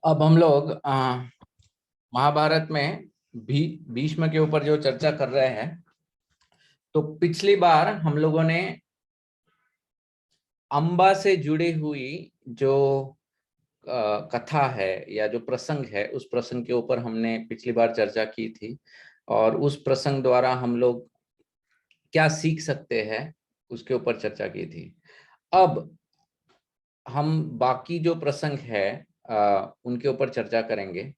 अब हम लोग महाभारत में भीष्म के ऊपर जो चर्चा कर रहे हैं। तो पिछली बार हम लोगों ने अंबा से जुड़ी हुई जो कथा है या जो प्रसंग है, उस प्रसंग के ऊपर हमने पिछली बार चर्चा की थी। और उस प्रसंग द्वारा हम लोग क्या सीख सकते हैं, उसके ऊपर चर्चा की थी। अब हम बाकी जो प्रसंग है उनके ऊपर चर्चा करेंगे।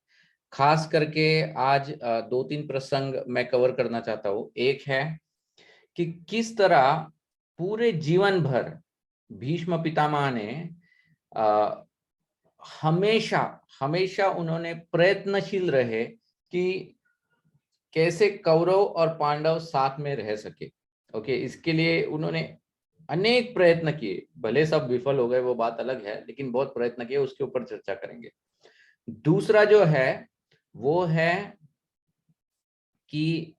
खास करके आज दो तीन प्रसंग मैं कवर करना चाहता हूँ। एक है कि किस तरह पूरे जीवन भर भीष्म पितामह ने अ, हमेशा हमेशा उन्होंने प्रयत्नशील रहे कि कैसे कौरव और पांडव साथ में रह सके। ओके, इसके लिए उन्होंने अनेक प्रयत्न किए, भले सब विफल हो गए वो बात अलग है, लेकिन बहुत प्रयत्न किए, उसके ऊपर चर्चा करेंगे। दूसरा जो है वो है कि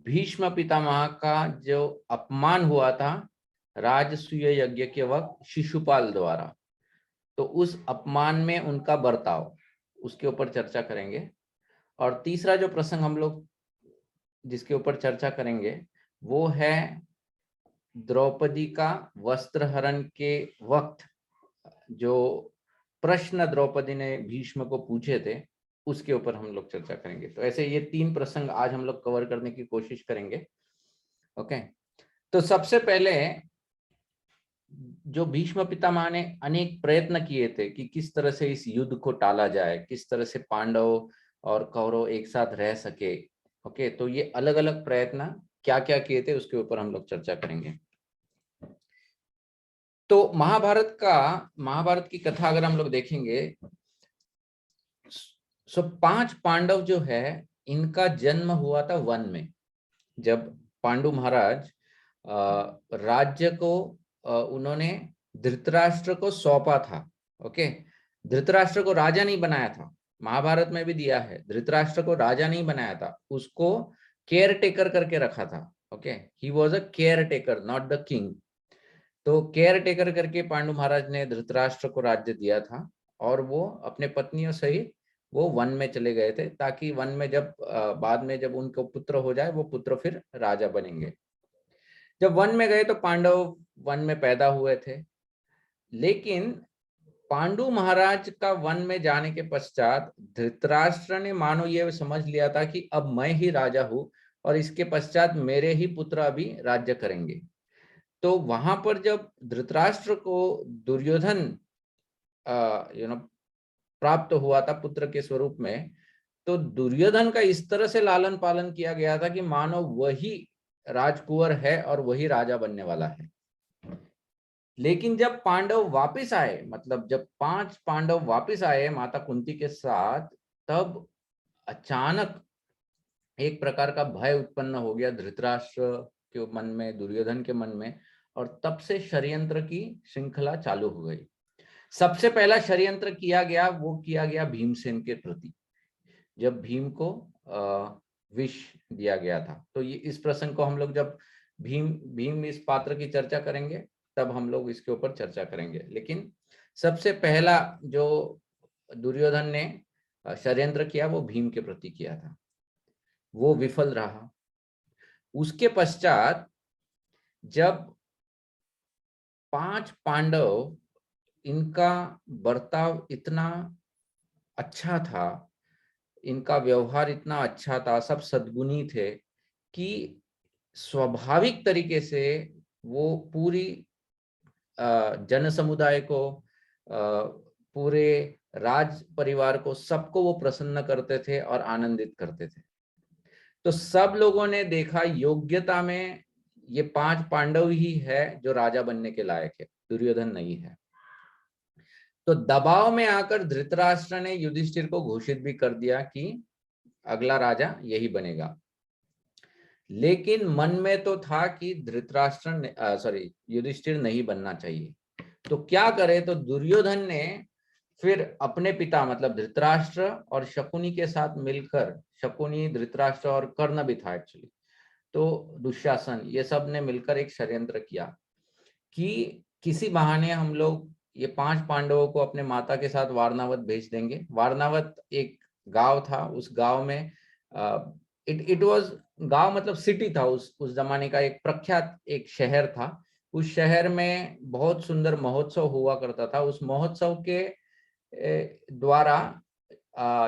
भीष्म पितामह का जो अपमान हुआ था राजसूय यज्ञ के वक्त शिशुपाल द्वारा, तो उस अपमान में उनका बर्ताव, उसके ऊपर चर्चा करेंगे। और तीसरा जो प्रसंग हम लोग जिसके ऊपर चर्चा करेंगे वो है द्रौपदी का वस्त्रहरण के वक्त जो प्रश्न द्रौपदी ने भीष्म को पूछे थे, उसके ऊपर हम लोग चर्चा करेंगे। तो ऐसे ये तीन प्रसंग आज हम लोग कवर करने की कोशिश करेंगे। ओके, तो सबसे पहले जो भीष्म पितामह ने अनेक प्रयत्न किए थे कि किस तरह से इस युद्ध को टाला जाए, किस तरह से पांडव और कौरव एक साथ रह सके। ओके, तो ये अलग अलग प्रयत्न क्या क्या किए थे उसके ऊपर हम लोग चर्चा करेंगे। तो महाभारत की कथा अगर हम लोग देखेंगे, सो 5 पांडव जो है इनका जन्म हुआ था वन में। जब पांडु महाराज राज्य को उन्होंने धृतराष्ट्र को सौंपा था। ओके, धृतराष्ट्र को राजा नहीं बनाया था, महाभारत में भी दिया है, धृतराष्ट्र को राजा नहीं बनाया था, उसको केयर टेकर करके रखा था। Okay, he was a care taker, not the king. तो केयर टेकर करके पांडु महाराज ने धृतराष्ट्र को राज्य दिया था, और वो अपने पत्नियों सहित वो वन में चले गए थे, ताकि वन में जब बाद में जब उनको पुत्र हो जाए, वो पुत्र फिर राजा बनेंगे। जब वन में गए तो पांडव वन में पैदा हुए थे, लेकिन पांडु महाराज का वन में जाने के पश्चात धृतराष्ट्र ने मानो ये समझ लिया था कि अब मैं ही राजा हूं, और इसके पश्चात मेरे ही पुत्र अभी राज्य करेंगे। तो वहां पर जब धृतराष्ट्र को दुर्योधन प्राप्त हुआ था पुत्र के स्वरूप में, तो दुर्योधन का इस तरह से लालन पालन किया गया था कि मानो वही राजकुंवर है और वही राजा बनने वाला है। लेकिन जब पांडव वापस आए, मतलब जब 5 पांडव वापस आए माता कुंती के साथ, तब अचानक एक प्रकार का भय उत्पन्न हो गया धृतराष्ट्र के मन में, दुर्योधन के मन में, और तब से षड्यंत्र की श्रृंखला चालू हो गई। सबसे पहला षड्यंत्र किया गया वो किया गया भीमसेन के प्रति, जब भीम को विष दिया गया था। तो ये इस प्रसंग को हम लोग जब भीम भीम इस पात्र की चर्चा करेंगे तब हम लोग इसके ऊपर चर्चा करेंगे। लेकिन सबसे पहला जो दुर्योधन ने षड्यंत्र किया वो भीम के प्रति किया था, वो विफल रहा। उसके पश्चात जब 5 पांडव, इनका बर्ताव इतना अच्छा था, इनका व्यवहार इतना अच्छा था, सब सद्गुणी थे कि स्वाभाविक तरीके से वो पूरी जन समुदाय को, पूरे राज परिवार को, सबको वो प्रसन्न करते थे और आनंदित करते थे। तो सब लोगों ने देखा योग्यता में ये 5 पांडव ही है जो राजा बनने के लायक है, दुर्योधन नहीं है। तो दबाव में आकर धृतराष्ट्र ने युधिष्ठिर को घोषित भी कर दिया कि अगला राजा यही बनेगा। लेकिन मन में तो था कि युधिष्ठिर नहीं बनना चाहिए। तो क्या करे, तो दुर्योधन ने फिर अपने पिता मतलब धृतराष्ट्र और शकुनी के साथ मिलकर, शकुनी, धृतराष्ट्र और कर्ण भी था एक्चुअली, तो दुशासन, ये सब ने मिलकर एक षड्यंत्र किया कि किसी बहाने हम लोग ये 5 पांडवों को अपने माता के साथ वारनावत भेज देंगे। वारनावत एक गांव था, उस गांव में इट वाज, गांव मतलब सिटी था, उस जमाने का एक प्रख्यात एक शहर था। उस शहर में बहुत सुंदर महोत्सव हुआ करता था। उस महोत्सव के द्वारा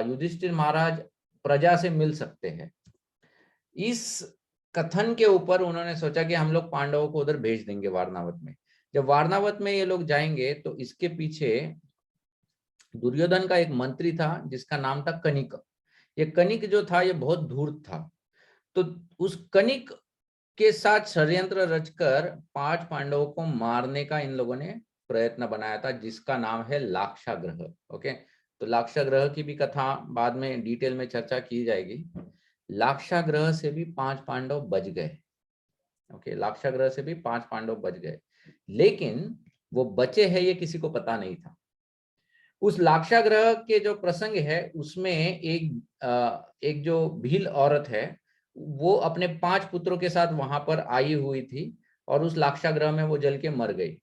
युधिष्ठिर महाराज प्रजा से मिल सकते हैं। इस कथन के ऊपर उन्होंने सोचा कि हम लोग पांडवों को उधर भेज देंगे वारनावत में। जब वारनावत में ये लोग जाएंगे तो इसके पीछे दुर्योधन का एक मंत्री था जिसका नाम था कनिक। ये कनिक जो था ये बहुत धूर्त था। तो उस कनिक के साथ षड्यंत्र रचकर 5 पांडवों को मारने का इन लोगों ने प्रयत्न बनाया था, जिसका नाम है लाक्षागृह। ओके, तो लाक्षागृह की भी कथा बाद में डिटेल में चर्चा की जाएगी। लाक्षागृह से भी 5 पांडव बच गए। ओके, लाक्षागृह से भी 5 पांडव बच गए, लेकिन वो बचे हैं ये किसी को पता नहीं था। उस लाक्षागृह के जो प्रसंग है उसमें एक जो भील औरत है वो अपने 5 पुत्रों के साथ वहां पर आई हुई थी और उस लाक्षागृह में वो जल के मर गई।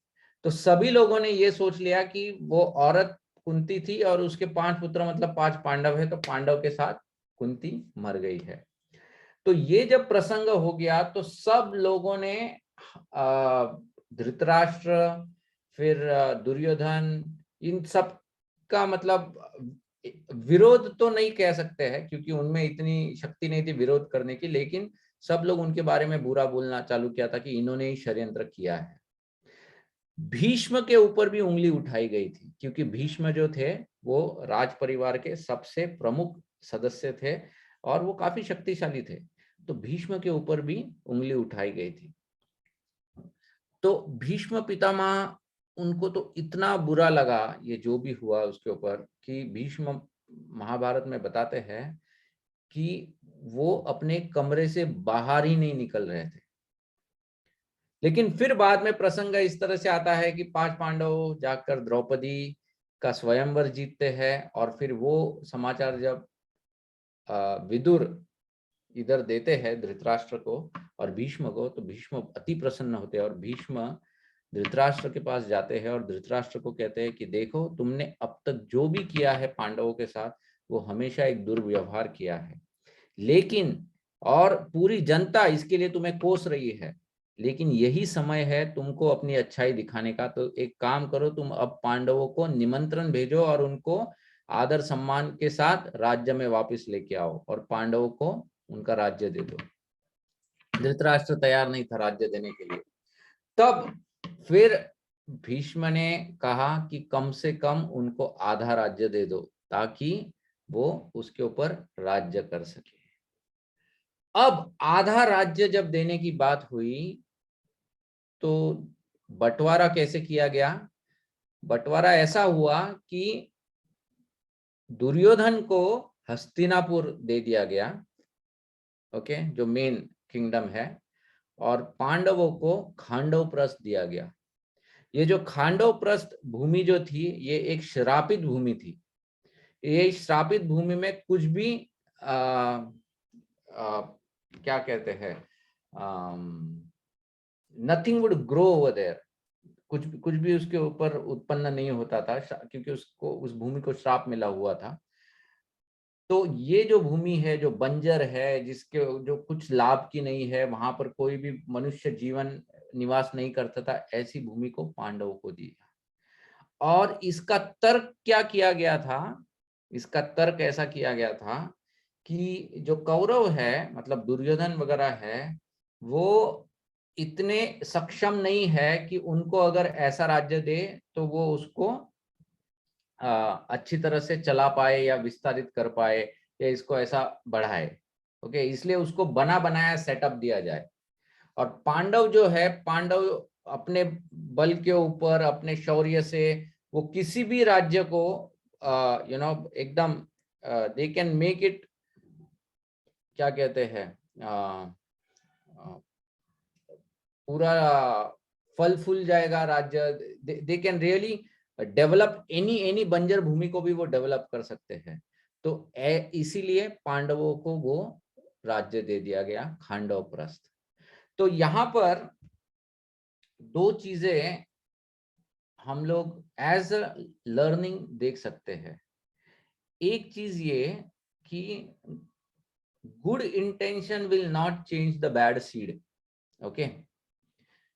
तो सभी लोगों ने ये सोच लिया कि वो औरत कुंती थी और उसके 5 पुत्र मतलब 5 पांडव है, तो पांडव के साथ कुंती मर गई है। तो ये जब प्रसंग हो गया तो सब लोगों ने धृतराष्ट्र, फिर दुर्योधन, इन सब का मतलब विरोध तो नहीं कह सकते हैं क्योंकि उनमें इतनी शक्ति नहीं थी विरोध करने की, लेकिन सब लोग उनके बारे में बुरा बोलना चालू किया था कि इन्होंने ही षड्यंत्र किया है। भीष्म के ऊपर भी उंगली उठाई गई थी क्योंकि भीष्म जो थे वो राज परिवार के सबसे प्रमुख सदस्य थे और वो काफी शक्तिशाली थे। तो भीष्म के ऊपर भी उंगली उठाई गई थी। तो भीष्म पितामह, उनको तो इतना बुरा लगा ये जो भी हुआ उसके ऊपर कि भीष्म महाभारत में बताते हैं कि वो अपने कमरे से बाहर ही नहीं निकल रहे थे। लेकिन फिर बाद में प्रसंग इस तरह से आता है कि 5 पांडव जाकर द्रौपदी का स्वयंवर जीतते हैं और फिर वो समाचार जब विदुर इधर देते हैं धृतराष्ट्र को और भीष्म को, तो भीष्म अति प्रसन्न होते हैं और भीष्म धृतराष्ट्र के पास जाते हैं और धृतराष्ट्र को कहते हैं कि देखो तुमने अब तक जो भी किया है पांडवों के साथ वो हमेशा एक दुर्व्यवहार किया है, लेकिन और पूरी जनता इसके लिए तुम्हें कोस रही है, लेकिन यही समय है तुमको अपनी अच्छाई दिखाने का। तो एक काम करो, तुम अब पांडवों को निमंत्रण भेजो और उनको आदर सम्मान के साथ राज्य में वापस लेके आओ और पांडवों को उनका राज्य दे दो। धृतराष्ट्र तैयार नहीं था राज्य देने के लिए। तब फिर भीष्म ने कहा कि कम से कम उनको आधा राज्य दे दो ताकि वो उसके ऊपर राज्य कर सके। अब आधा राज्य जब देने की बात हुई तो बंटवारा कैसे किया गया? बंटवारा ऐसा हुआ कि दुर्योधन को हस्तिनापुर दे दिया गया, ओके, जो मेन किंगडम है, और पांडवों को खांडवप्रस्थ दिया गया। ये जो खांडवप्रस्थ भूमि जो थी ये एक श्रापित भूमि थी। ये श्रापित भूमि में कुछ भी क्या कहते हैं, nothing would grow over there, कुछ भी उसके ऊपर उत्पन्न नहीं होता था क्योंकि उसको उस भूमि को श्राप मिला हुआ था। तो ये जो भूमि है जो बंजर है, जिसके जो कुछ लाभ की नहीं है, वहां पर कोई भी मनुष्य जीवन निवास नहीं करता था, ऐसी भूमि को पांडवों को दिया। और इसका तर्क क्या किया गया था? इसका तर्क ऐसा किया गया था कि जो कौरव है मतलब दुर्योधन वगैरह है वो इतने सक्षम नहीं है कि उनको अगर ऐसा राज्य दे तो वो उसको अच्छी तरह से चला पाए या विस्तारित कर पाए या इसको ऐसा बढ़ाए। ओके, इसलिए उसको बना बनाया सेटअप दिया जाए। और पांडव जो है, पांडव अपने बल के ऊपर अपने शौर्य से वो किसी भी राज्य को एकदम दे कैन मेक इट, क्या कहते हैं, पूरा फल फूल जाएगा राज्य। They can really develop any बंजर भूमि को भी वो डेवलप कर सकते हैं। तो इसीलिए पांडवों को वो राज्य दे दिया गया, खांडवप्रस्थ। तो यहाँ पर दो चीजें हम लोग एज अ लर्निंग देख सकते हैं। एक चीज ये कि good intention will not change the bad seed. Okay,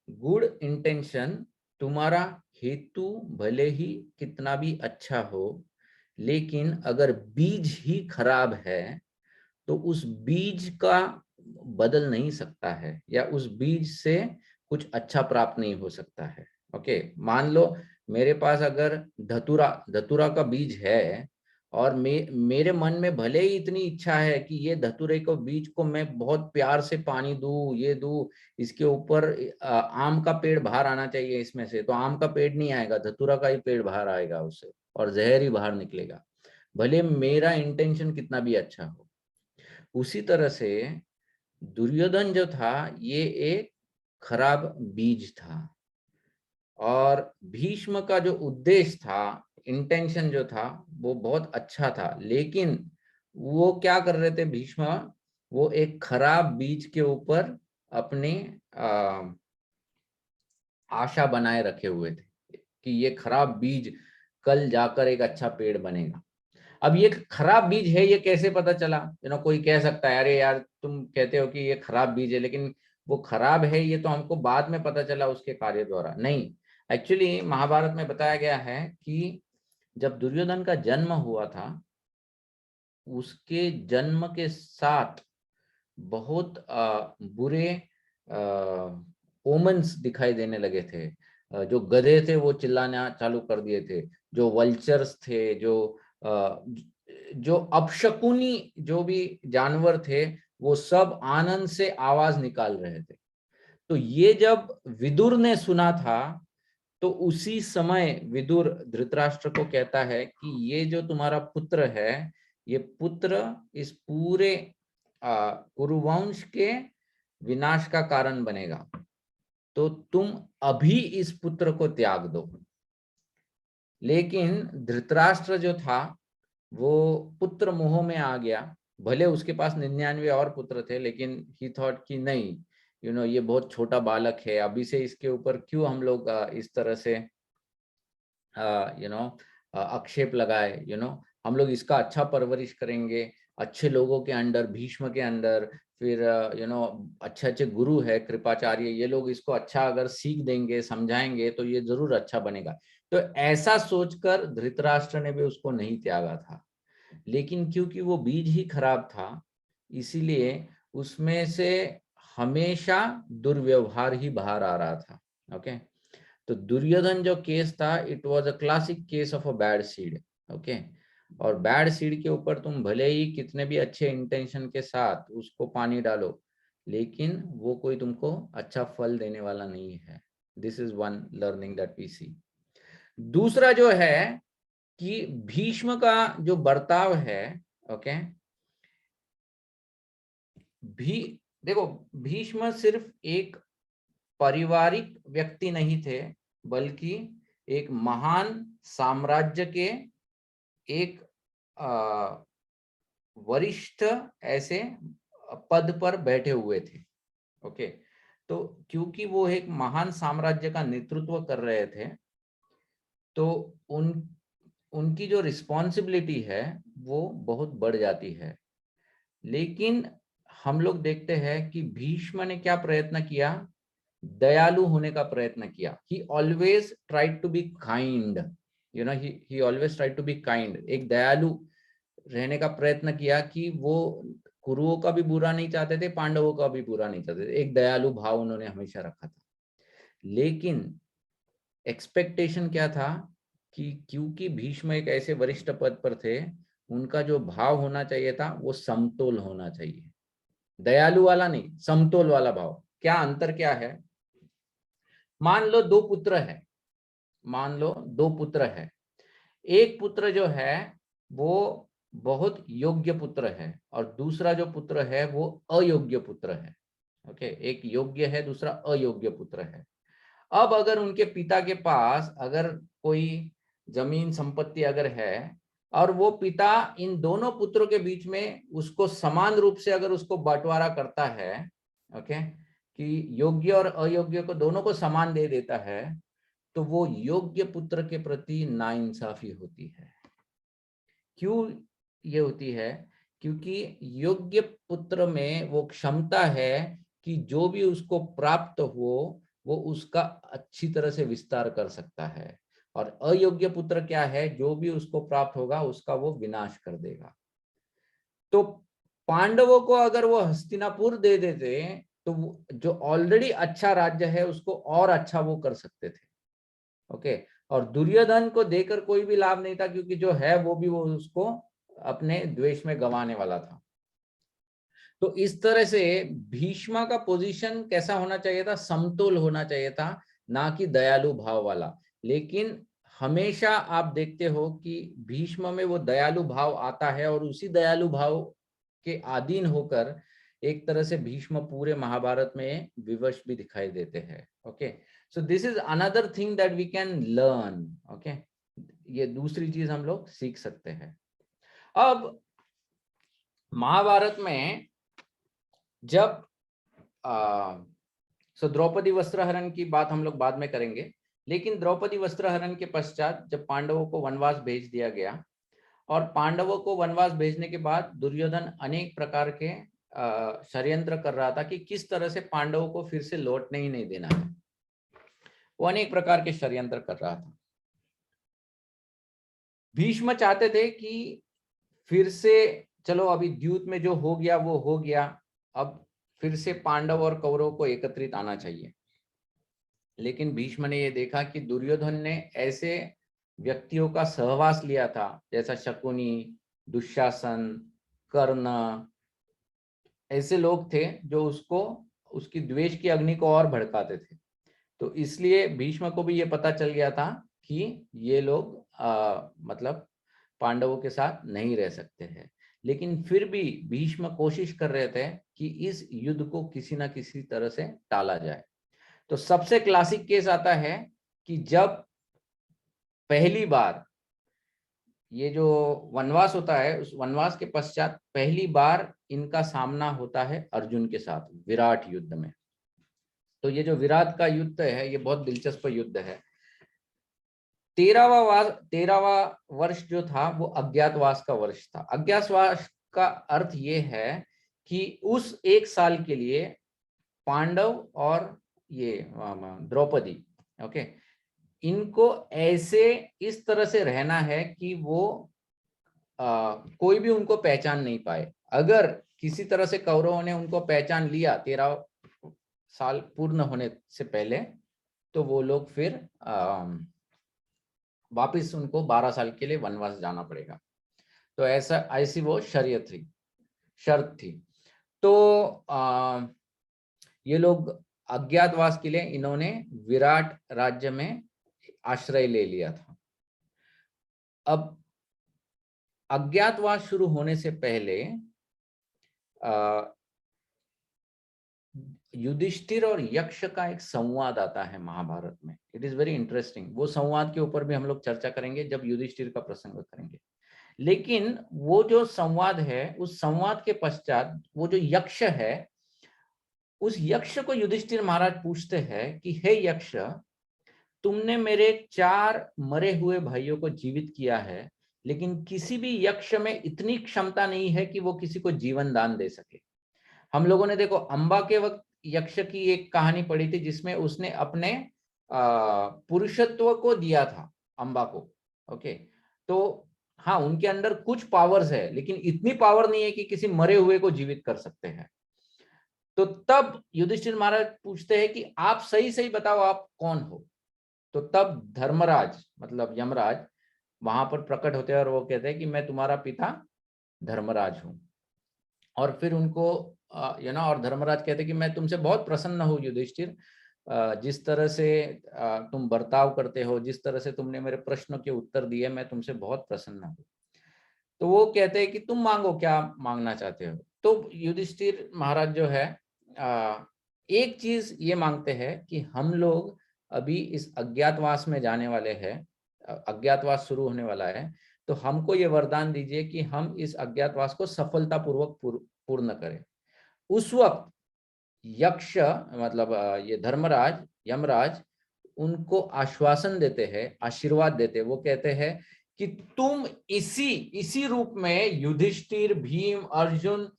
good intention, तुम्हारा हेतु भले ही कितना भी अच्छा हो, लेकिन अगर बीज ही खराब है तो उस बीज का बदल नहीं सकता है, या उस बीज से कुछ अच्छा प्राप्त नहीं हो सकता है। ओके, मान लो मेरे पास अगर धतूरा धतूरा का बीज है, और मेरे मन में भले ही इतनी इच्छा है कि ये धतूरे को बीज को मैं बहुत प्यार से पानी दूं, ये दूं, इसके ऊपर आम का पेड़ बाहर आना चाहिए इसमें से, तो आम का पेड़ नहीं आएगा, धतूरा का ही पेड़ बाहर आएगा उससे, और जहर ही बाहर निकलेगा, भले मेरा इंटेंशन कितना भी अच्छा हो। उसी तरह से दुर्योधन जो था ये एक खराब बीज था, और भीष्म का जो उद्देश्य था, इंटेंशन जो था, वो बहुत अच्छा था, लेकिन वो क्या कर रहे थे भीष्म, वो एक खराब बीज के ऊपर अपनी आशा बनाए रखे हुए थे कि ये खराब बीज कल जाकर एक अच्छा पेड़ बनेगा। अब ये खराब बीज है, ये कैसे पता चला? कोई कह सकता है अरे यार तुम कहते हो कि ये खराब बीज है, लेकिन वो खराब है ये तो हमको बाद में पता चला उसके कार्य द्वारा। नहीं, एक्चुअली महाभारत में बताया गया है कि जब दुर्योधन का जन्म हुआ था, उसके जन्म के साथ बहुत बुरे ओमन्स दिखाई देने लगे थे। जो गधे थे वो चिल्लाना चालू कर दिए थे, जो वल्चर्स थे, जो अपशकुनी जो भी जानवर थे, वो सब आनंद से आवाज निकाल रहे थे। तो ये जब विदुर ने सुना था, तो उसी समय विदुर धृतराष्ट्र को कहता है कि ये जो तुम्हारा पुत्र है, ये पुत्र इस पूरे कुरुवंश के विनाश का कारण बनेगा, तो तुम अभी इस पुत्र को त्याग दो। लेकिन धृतराष्ट्र जो था वो पुत्र मोह में आ गया। भले उसके पास 99 और पुत्र थे, लेकिन ही थॉट कि नहीं, ये बहुत छोटा बालक है, अभी से इसके ऊपर क्यों हम लोग इस तरह से आक्षेप लगाए। हम लोग इसका अच्छा परवरिश करेंगे, अच्छे लोगों के अंडर, भीष्म के अंडर, फिर अच्छे अच्छे गुरु है कृपाचार्य, ये लोग इसको अच्छा अगर सीख देंगे, समझाएंगे, तो ये जरूर अच्छा बनेगा। तो ऐसा सोचकर धृतराष्ट्र ने भी उसको नहीं त्यागा था। लेकिन क्योंकि वो बीज ही खराब था, इसीलिए उसमें से हमेशा दुर्व्यवहार ही बाहर आ रहा था। ओके, तो दुर्योधन जो केस था, it was a classic case of a bad seed. Okay, और बैड सीड के ऊपर तुम भले ही कितने भी अच्छे इंटेंशन के साथ उसको पानी डालो, लेकिन वो कोई तुमको अच्छा फल देने वाला नहीं है। This is one learning that we see. दूसरा जो है कि भीष्म का जो बर्ताव है, ओके, भी देखो, भीष्म सिर्फ एक पारिवारिक व्यक्ति नहीं थे, बल्कि एक महान साम्राज्य के एक वरिष्ठ ऐसे पद पर बैठे हुए थे। ओके, तो क्योंकि वो एक महान साम्राज्य का नेतृत्व कर रहे थे, तो उनकी जो रिस्पॉन्सिबिलिटी है वो बहुत बढ़ जाती है। लेकिन हम लोग देखते हैं कि भीष्म ने क्या प्रयत्न किया, दयालु होने का प्रयत्न किया। He always tried to be kind, he always tried to be kind, एक दयालु रहने का प्रयत्न किया कि वो कुरुओं का भी बुरा नहीं चाहते थे, पांडवों का भी बुरा नहीं चाहते थे, एक दयालु भाव उन्होंने हमेशा रखा था। लेकिन एक्सपेक्टेशन क्या था कि क्योंकि भीष्म एक ऐसे वरिष्ठ पद पर थे, उनका जो भाव होना चाहिए था वो समतोल होना चाहिए, दयालु वाला नहीं, समतोल वाला भाव। क्या अंतर क्या है? मान लो दो पुत्र है, मान लो दो पुत्र है, एक पुत्र जो है वो बहुत योग्य पुत्र है, और दूसरा जो पुत्र है वो अयोग्य पुत्र है। ओके, एक योग्य है, दूसरा अयोग्य पुत्र है। अब अगर उनके पिता के पास अगर कोई जमीन संपत्ति अगर है, और वो पिता इन दोनों पुत्रों के बीच में उसको समान रूप से अगर उसको बंटवारा करता है, ओके, कि योग्य और अयोग्य को दोनों को समान दे देता है, तो वो योग्य पुत्र के प्रति नाइंसाफी होती है। क्यों ये होती है? क्योंकि योग्य पुत्र में वो क्षमता है कि जो भी उसको प्राप्त हो वो उसका अच्छी तरह से विस्तार कर सकता है, और अयोग्य पुत्र क्या है? जो भी उसको प्राप्त होगा उसका वो विनाश कर देगा। तो पांडवों को अगर वो हस्तिनापुर दे देते तो जो ऑलरेडी अच्छा राज्य है उसको और अच्छा वो कर सकते थे। ओके, और दुर्योधन को देकर कोई भी लाभ नहीं था, क्योंकि जो है वो भी वो उसको अपने द्वेष में गंवाने वाला था। तो इस तरह से भीष्मा का पोजीशन कैसा होना चाहिए था? समतोल होना चाहिए था, ना कि दयालु भाव वाला। लेकिन हमेशा आप देखते हो कि भीष्म में वो दयालु भाव आता है, और उसी दयालु भाव के अधीन होकर एक तरह से भीष्म पूरे महाभारत में विवश भी दिखाई देते हैं। Okay, so this is another thing that we can learn. Okay, ये दूसरी चीज हम लोग सीख सकते हैं। अब महाभारत में जब द्रौपदी वस्त्रहरण की बात हम लोग बाद में करेंगे, लेकिन द्रौपदी वस्त्रहरण के पश्चात जब पांडवों को वनवास भेज दिया गया, और पांडवों को वनवास भेजने के बाद दुर्योधन अनेक प्रकार के षड्यंत्र कर रहा था कि किस तरह से पांडवों को फिर से लौटने ही नहीं देना है। वो अनेक प्रकार के षड्यंत्र कर रहा था। भीष्म चाहते थे कि फिर से चलो, अभी द्यूत में जो हो गया वो हो गया, अब फिर से पांडव और कौरव को एकत्रित आना चाहिए। लेकिन भीष्म ने यह देखा कि दुर्योधन ने ऐसे व्यक्तियों का सहवास लिया था, जैसा शकुनी, दुशासन, कर्ण, ऐसे लोग थे जो उसको, उसकी द्वेष की अग्नि को और भड़काते थे। तो इसलिए भीष्म को भी ये पता चल गया था कि ये लोग मतलब पांडवों के साथ नहीं रह सकते हैं। लेकिन फिर भी भीष्म कोशिश कर रहे थे कि इस युद्ध को किसी ना किसी तरह से टाला जाए। तो सबसे क्लासिक केस आता है कि जब पहली बार ये जो वनवास होता है, उस वनवास के पश्चात पहली बार इनका सामना होता है अर्जुन के साथ विराट युद्ध में। तो ये जो विराट का युद्ध है ये बहुत दिलचस्प युद्ध है। 13वां वर्ष जो था वो अज्ञातवास का वर्ष था। अज्ञातवास का अर्थ ये है कि उस एक साल के लिए पांडव और ये द्रौपदी, ओके, इनको ऐसे इस तरह से रहना है कि वो कोई भी उनको पहचान नहीं पाए। अगर किसी तरह से कौरवों ने उनको पहचान लिया 13 साल पूर्ण होने से पहले, तो वो लोग फिर वापिस उनको 12 साल के लिए वनवास जाना पड़ेगा। तो ऐसी वो शर्त थी। तो ये लोग अज्ञातवास के लिए इन्होंने विराट राज्य में आश्रय ले लिया था। अब अज्ञातवास शुरू होने से पहले युधिष्ठिर और यक्ष का एक संवाद आता है महाभारत में। It is very interesting. वो संवाद के ऊपर भी हम लोग चर्चा करेंगे जब युधिष्ठिर का प्रसंग करेंगे। लेकिन वो जो संवाद है, उस संवाद के पश्चात वो जो यक्ष है, उस यक्ष को युधिष्ठिर महाराज पूछते हैं कि हे यक्ष, तुमने मेरे 4 मरे हुए भाइयों को जीवित किया है, लेकिन किसी भी यक्ष में इतनी क्षमता नहीं है कि वो किसी को जीवन दान दे सके। हम लोगों ने देखो अंबा के वक्त यक्ष की एक कहानी पढ़ी थी जिसमें उसने अपने पुरुषत्व को दिया था अंबा को। ओके, तो हाँ, उनके अंदर कुछ पावर्स है, लेकिन इतनी पावर नहीं है कि किसी मरे हुए को जीवित कर सकते हैं। तो तब युधिष्ठिर महाराज पूछते हैं कि आप सही सही बताओ, आप कौन हो? तो तब धर्मराज मतलब यमराज वहां पर प्रकट होते हैं और वो कहते हैं कि मैं तुम्हारा पिता धर्मराज हूं। और फिर उनको और धर्मराज कहते हैं कि मैं तुमसे बहुत प्रसन्न हूँ युधिष्ठिर, जिस तरह से तुम बर्ताव करते हो, जिस तरह से तुमने मेरे प्रश्नों के उत्तर दिए, मैं तुमसे बहुत प्रसन्न हूँ। तो वो कहते हैं कि तुम मांगो, क्या मांगना चाहते हो? तो युधिष्ठिर महाराज जो है एक चीज ये मांगते हैं कि हम लोग अभी इस अज्ञातवास में जाने वाले हैं, अज्ञातवास शुरू होने वाला है, तो हमको ये वरदान दीजिए कि हम इस अज्ञातवास को सफलतापूर्वक पूर्ण करें। उस वक्त यक्ष मतलब ये धर्मराज, यमराज, उनको आश्वासन देते हैं, आशीर्वाद देते हैं। वो कहते हैं कि तुम इसी रूप में युधिष्ठिर, भीम, अर्जुन,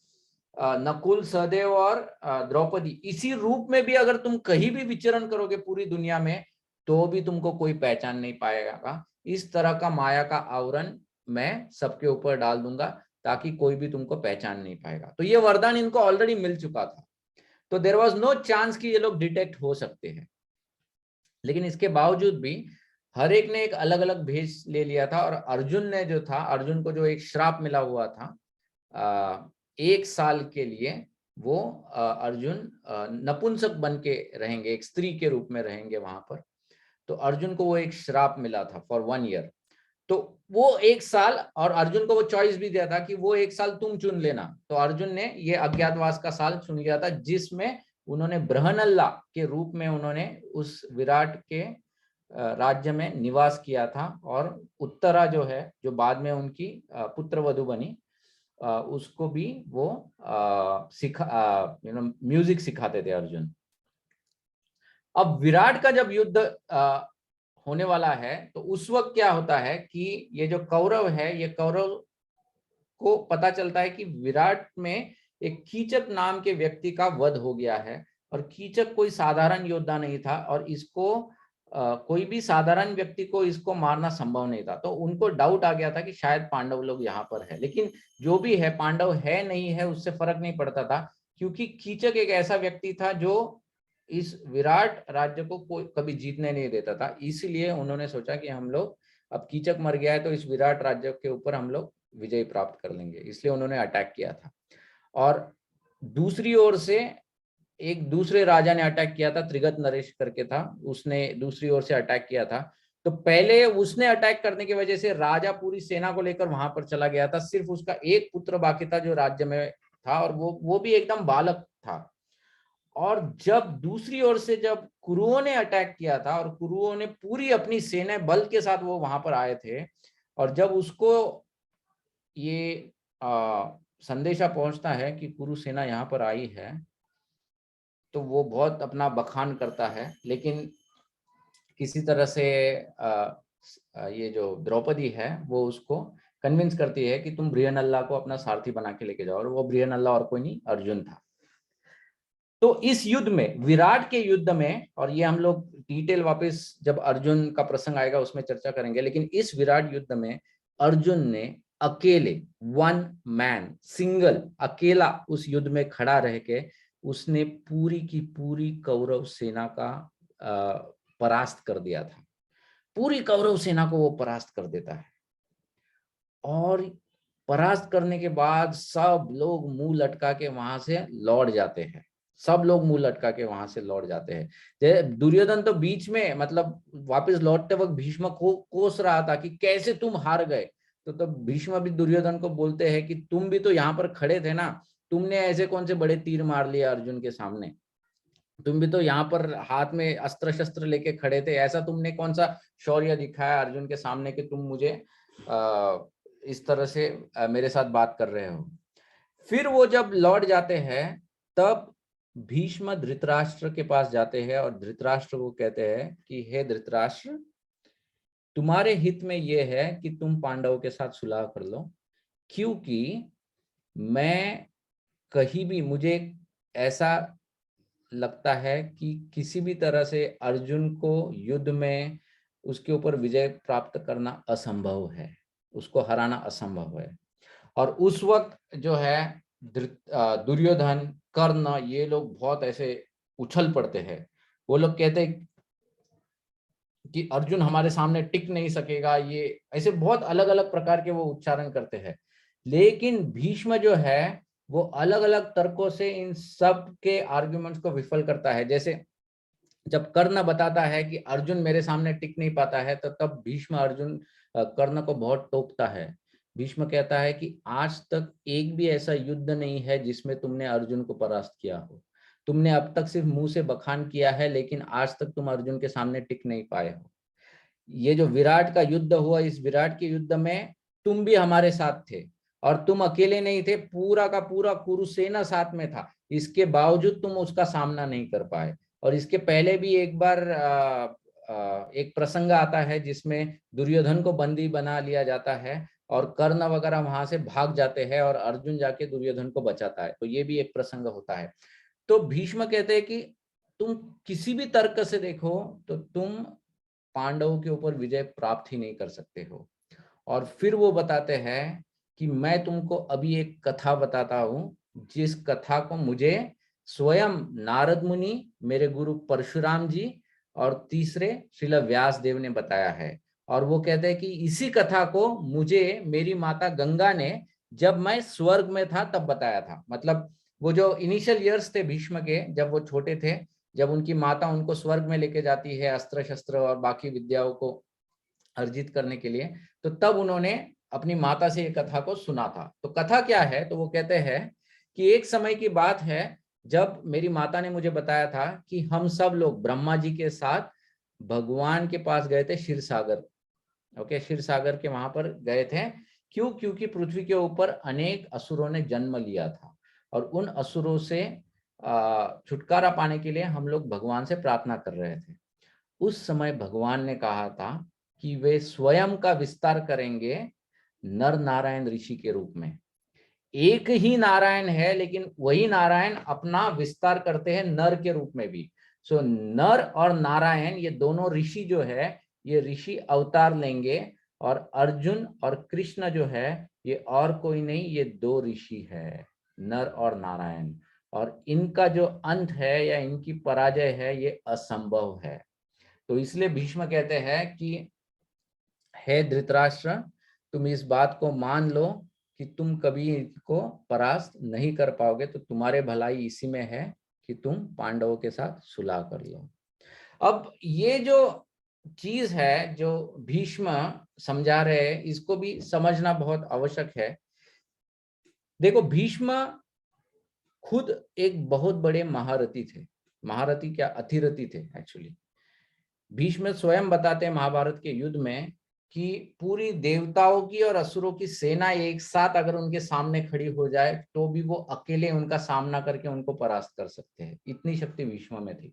नकुल, सहदेव और द्रौपदी, इसी रूप में भी अगर तुम कहीं भी विचरण करोगे पूरी दुनिया में, तो भी तुमको कोई पहचान नहीं पाएगा। इस तरह का माया का आवरण मैं सबके ऊपर डाल दूंगा ताकि कोई भी तुमको पहचान नहीं पाएगा। तो ये वरदान इनको ऑलरेडी मिल चुका था, तो देयर वाज नो चांस कि ये लोग डिटेक्ट हो सकते हैं। लेकिन इसके बावजूद भी हर एक ने एक अलग अलग भेष ले लिया था। और अर्जुन ने जो था, अर्जुन को जो एक श्राप मिला हुआ था 1 साल के लिए, वो अर्जुन नपुंसक बन के रहेंगे, एक स्त्री के रूप में रहेंगे वहां पर। तो अर्जुन को वो एक श्राप मिला था फॉर 1 ईयर। तो वो 1 साल, और अर्जुन को वो चॉइस भी दिया था कि वो 1 साल तुम चुन लेना। तो अर्जुन ने ये अज्ञातवास का साल चुन लिया था, जिसमें उन्होंने बृहनल्ला के रूप में उन्होंने उस विराट के राज्य में निवास किया था। और उत्तरा जो है, जो बाद में उनकी पुत्रवधु बनी, उसको भी वो म्यूजिक सिखाते थे अर्जुन। अब विराट का जब युद्ध होने वाला है, तो उस वक्त क्या होता है कि ये जो कौरव है, ये कौरव को पता चलता है कि विराट में एक कीचक नाम के व्यक्ति का वध हो गया है। और कीचक कोई साधारण योद्धा नहीं था, और इसको कोई भी साधारण व्यक्ति को इसको मारना संभव नहीं था। तो उनको डाउट आ गया था कि शायद पांडव लोग यहाँ पर है। लेकिन जो भी है, पांडव है नहीं है उससे फर्क नहीं पड़ता था, क्योंकि कीचक एक ऐसा व्यक्ति था जो इस विराट राज्य को कोई कभी जीतने नहीं देता था। इसलिए उन्होंने सोचा कि हम लोग, अब कीचक मर गया है तो इस विराट राज्य के ऊपर हम लोग विजय प्राप्त कर लेंगे, इसलिए उन्होंने अटैक किया था। और दूसरी ओर से एक दूसरे राजा ने अटैक किया था, त्रिगत नरेश करके था, उसने दूसरी ओर से अटैक किया था। तो पहले उसने अटैक करने की वजह से राजा पूरी सेना को लेकर वहां पर चला गया था। सिर्फ उसका एक पुत्र बाकी था जो राज्य में था, और वो भी एकदम बालक था। और जब दूसरी ओर से जब कुरुओं ने अटैक किया था, और कुरुओं ने पूरी अपनी सेना बल के साथ वो वहां पर आए थे, और जब उसको ये संदेशा पहुंचता है कि कुरु सेना यहाँ पर आई है, तो वो बहुत अपना बखान करता है। लेकिन किसी तरह से ये जो द्रौपदी है वो उसको कन्विंस करती है कि तुम बृहनल्ला को अपना सारथी बना के लेके जाओ। और वो बृहनल्ला और कोई नहीं, अर्जुन था। तो इस युद्ध में, विराट के युद्ध में, और ये हम लोग डिटेल वापस जब अर्जुन का प्रसंग आएगा उसमें चर्चा करेंगे, लेकिन इस विराट युद्ध में अर्जुन ने अकेले, 1 मैन, सिंगल, अकेला उस युद्ध में खड़ा रह के उसने पूरी की पूरी कौरव सेना का परास्त कर दिया था। पूरी कौरव सेना को वो परास्त कर देता है। और परास्त करने के बाद सब लोग मुंह लटका के वहां से लौट जाते हैं। सब लोग मुंह लटका के वहां से लौट जाते हैं। दुर्योधन तो बीच में, मतलब वापस लौटते वक्त भीष्म को कोस रहा था कि कैसे तुम हार गए। तो तब भीष्म भी दुर्योधन को बोलते हैं कि तुम भी तो यहाँ पर खड़े थे ना, तुमने ऐसे कौन से बड़े तीर मार लिए अर्जुन के सामने, तुम भी तो यहाँ पर हाथ में अस्त्र शस्त्र लेके खड़े थे, ऐसा तुमने कौन सा शौर्य दिखाया अर्जुन के सामने कि तुम मुझे इस तरह से मेरे साथ बात कर रहे हो। फिर वो जब लौट जाते हैं, तब भीष्म धृतराष्ट्र के पास जाते हैं और धृतराष्ट्र को कहते हैं कि हे धृतराष्ट्र, तुम्हारे हित में ये है कि तुम पांडवों के साथ सुलह कर लो, क्योंकि मैं कहीं भी, मुझे ऐसा लगता है कि किसी भी तरह से अर्जुन को युद्ध में उसके ऊपर विजय प्राप्त करना असंभव है, उसको हराना असंभव है। और उस वक्त जो है दुर्योधन, कर्ण, ये लोग बहुत ऐसे उछल पड़ते हैं। वो लोग कहते हैं कि अर्जुन हमारे सामने टिक नहीं सकेगा, ये ऐसे बहुत अलग अलग प्रकार के वो उच्चारण करते हैं। लेकिन भीष्म जो है वो अलग अलग तर्कों से इन सब के आर्ग्यूमेंट्स को विफल करता है। जैसे जब कर्ण बताता है कि अर्जुन मेरे सामने टिक नहीं पाता है, तो तब भीष्म अर्जुन कर्ण को बहुत टोकता है। भीष्म कहता है कि आज तक एक भी ऐसा युद्ध नहीं है जिसमें तुमने अर्जुन को परास्त किया हो। तुमने अब तक सिर्फ मुंह से बखान किया है, लेकिन आज तक तुम अर्जुन के सामने टिक नहीं पाए हो। ये जो विराट का युद्ध हुआ, इस विराट के युद्ध में तुम भी हमारे साथ थे, और तुम अकेले नहीं थे, पूरा का पूरा कुरुसेना साथ में था। इसके बावजूद तुम उसका सामना नहीं कर पाए। और इसके पहले भी एक बार एक प्रसंग आता है जिसमें दुर्योधन को बंदी बना लिया जाता है और कर्ण वगैरह वहां से भाग जाते हैं और अर्जुन जाके दुर्योधन को बचाता है, तो ये भी एक प्रसंग होता है। तो भीष्म कहते हैं कि तुम किसी भी तर्क से देखो तो तुम पांडवों के ऊपर विजय प्राप्त ही नहीं कर सकते हो। और फिर वो बताते हैं कि मैं तुमको अभी एक कथा बताता हूँ, जिस कथा को मुझे स्वयं नारद मुनि, मेरे गुरु परशुराम जी और तीसरे श्रील व्यास देव ने बताया है। और वो कहते हैं कि इसी कथा को मुझे मेरी माता गंगा ने जब मैं स्वर्ग में था तब बताया था। मतलब वो जो इनिशियल ईयर्स थे भीष्म के, जब वो छोटे थे, जब उनकी माता उनको स्वर्ग में लेके जाती है अस्त्र शस्त्र और बाकी विद्याओं को अर्जित करने के लिए, तो तब उन्होंने अपनी माता से ये कथा को सुना था। तो कथा क्या है, तो वो कहते हैं कि एक समय की बात है जब मेरी माता ने मुझे बताया था कि हम सब लोग ब्रह्मा जी के साथ भगवान के पास गए थे, क्षीर सागर। ओके, क्षीर सागर के वहां पर गए थे। क्यों? क्योंकि पृथ्वी के ऊपर अनेक असुरों ने जन्म लिया था और उन असुरों से छुटकारा पाने के लिए हम लोग भगवान से प्रार्थना कर रहे थे। उस समय भगवान ने कहा था कि वे स्वयं का विस्तार करेंगे नर नारायण ऋषि के रूप में। एक ही नारायण है, लेकिन वही नारायण अपना विस्तार करते हैं नर के रूप में भी। सो नर और नारायण ये दोनों ऋषि जो है, ये ऋषि अवतार लेंगे। और अर्जुन और कृष्ण जो है ये और कोई नहीं, ये दो ऋषि है, नर और नारायण। और इनका जो अंत है या इनकी पराजय है ये असंभव है। तो इसलिए भीष्म कहते हैं कि हे धृतराष्ट्र, तुम इस बात को मान लो कि तुम कभी इनको परास्त नहीं कर पाओगे, तो तुम्हारे भलाई इसी में है कि तुम पांडवों के साथ सुलह कर लो। अब ये जो चीज है जो भीष्म समझा रहे हैं, इसको भी समझना बहुत आवश्यक है। देखो, भीष्म खुद एक बहुत बड़े महारथी थे। महारथी क्या, अतिरथी थे एक्चुअली। भीष्म स्वयं बताते हैं महाभारत के युद्ध में कि पूरी देवताओं की और असुरों की सेना एक साथ अगर उनके सामने खड़ी हो जाए तो भी वो अकेले उनका सामना करके उनको परास्त कर सकते हैं, इतनी शक्ति भीष्म में थी।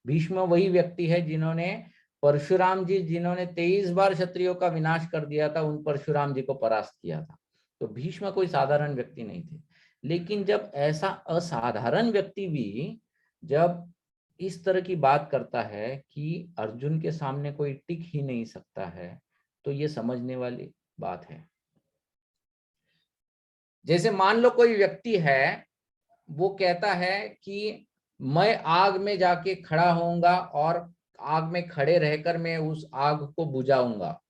भीष्म वही व्यक्ति है जिन्होंने परशुराम जी, जिन्होंने 23 बार क्षत्रियों का विनाश कर दिया था, उन परशुराम जी को परास्त किया था। तो भीष्म कोई साधारण व्यक्ति नहीं थे। लेकिन जब ऐसा असाधारण व्यक्ति भी जब इस तरह की बात करता है कि अर्जुन के सामने कोई टिक ही नहीं सकता है, तो ये समझने वाली बात है। जैसे मान लो कोई व्यक्ति है, वो कहता है कि मैं आग में जाके खड़ा होऊंगा और आग में खड़े रहकर मैं उस आग को बुझाऊंगा।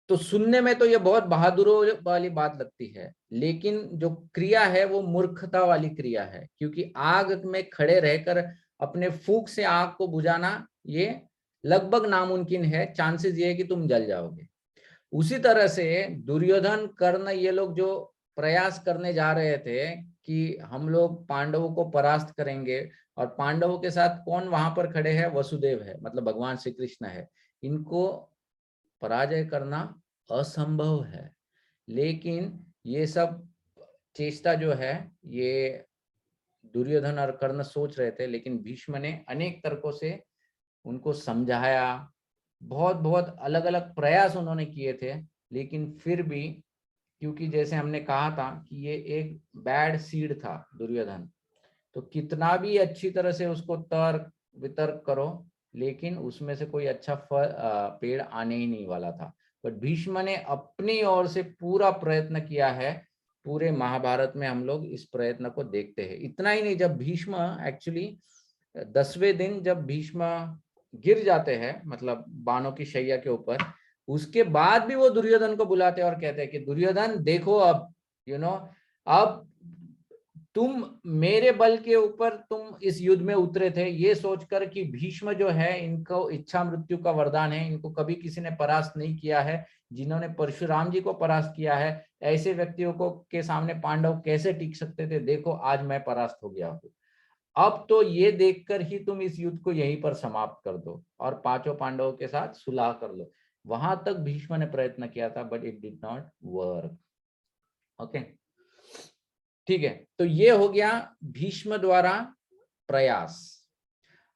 तो सुनने में तो ये बहुत बहादुरों वाली बात लगती है, लेकिन जो क्रिया है वो मूर्खता वाली क्रिया है, क्योंकि आग में खड़े रहकर अपने फूंक से आग को बुझाना ये लगभग नामुमकिन है। चांसेस ये है कि तुम जल जाओगे। उसी तरह से दुर्योधन, कर्ण, ये लोग जो प्रयास करने जा रहे थे कि हम लोग पांडवों को परास्त करेंगे, और पांडवों के साथ कौन वहां पर खड़े हैं, वसुदेव है, मतलब भगवान श्री कृष्ण है, इनको पराजय करना असंभव है। लेकिन ये सब चेष्टा जो है ये दुर्योधन और कर्ण सोच रहे थे, लेकिन भीष्म ने अनेक तर्कों से उनको समझाया। बहुत बहुत अलग अलग प्रयास उन्होंने किए थे, लेकिन फिर भी, क्योंकि जैसे हमने कहा था कि ये एक बैड सीड था दुर्योधन, तो कितना भी अच्छी तरह से उसको तर्क वितर्क करो, लेकिन उसमें से कोई अच्छा पेड़ आने ही नहीं वाला था। बट भीष्म ने अपनी ओर से पूरा प्रयत्न किया है। पूरे महाभारत में हम लोग इस प्रयत्न को देखते हैं। इतना ही नहीं, जब भीष्म एक्चुअली 10वें दिन जब भीष्म गिर जाते हैं, मतलब बाणों की शैया के ऊपर, उसके बाद भी वो दुर्योधन को बुलाते हैं और कहते हैं कि दुर्योधन देखो, अब अब तुम मेरे बल के ऊपर तुम इस युद्ध में उतरे थे, ये सोचकर कि भीष्म जो है इनको इच्छा मृत्यु का वरदान है, इनको कभी किसी ने परास्त नहीं किया है, जिन्होंने परशुराम जी को परास्त किया है, ऐसे व्यक्तियों को के सामने पांडव कैसे टिक सकते थे। देखो आज मैं परास्त हो गया हूँ। अब तो ये देखकर ही तुम इस युद्ध को यहीं पर समाप्त कर दो और पांचों पांडवों के साथ सुलह कर लो। वहां तक भीष्म ने प्रयत्न किया था, but it did not work. Okay, ठीक है। तो ये हो गया भीष्म द्वारा प्रयास।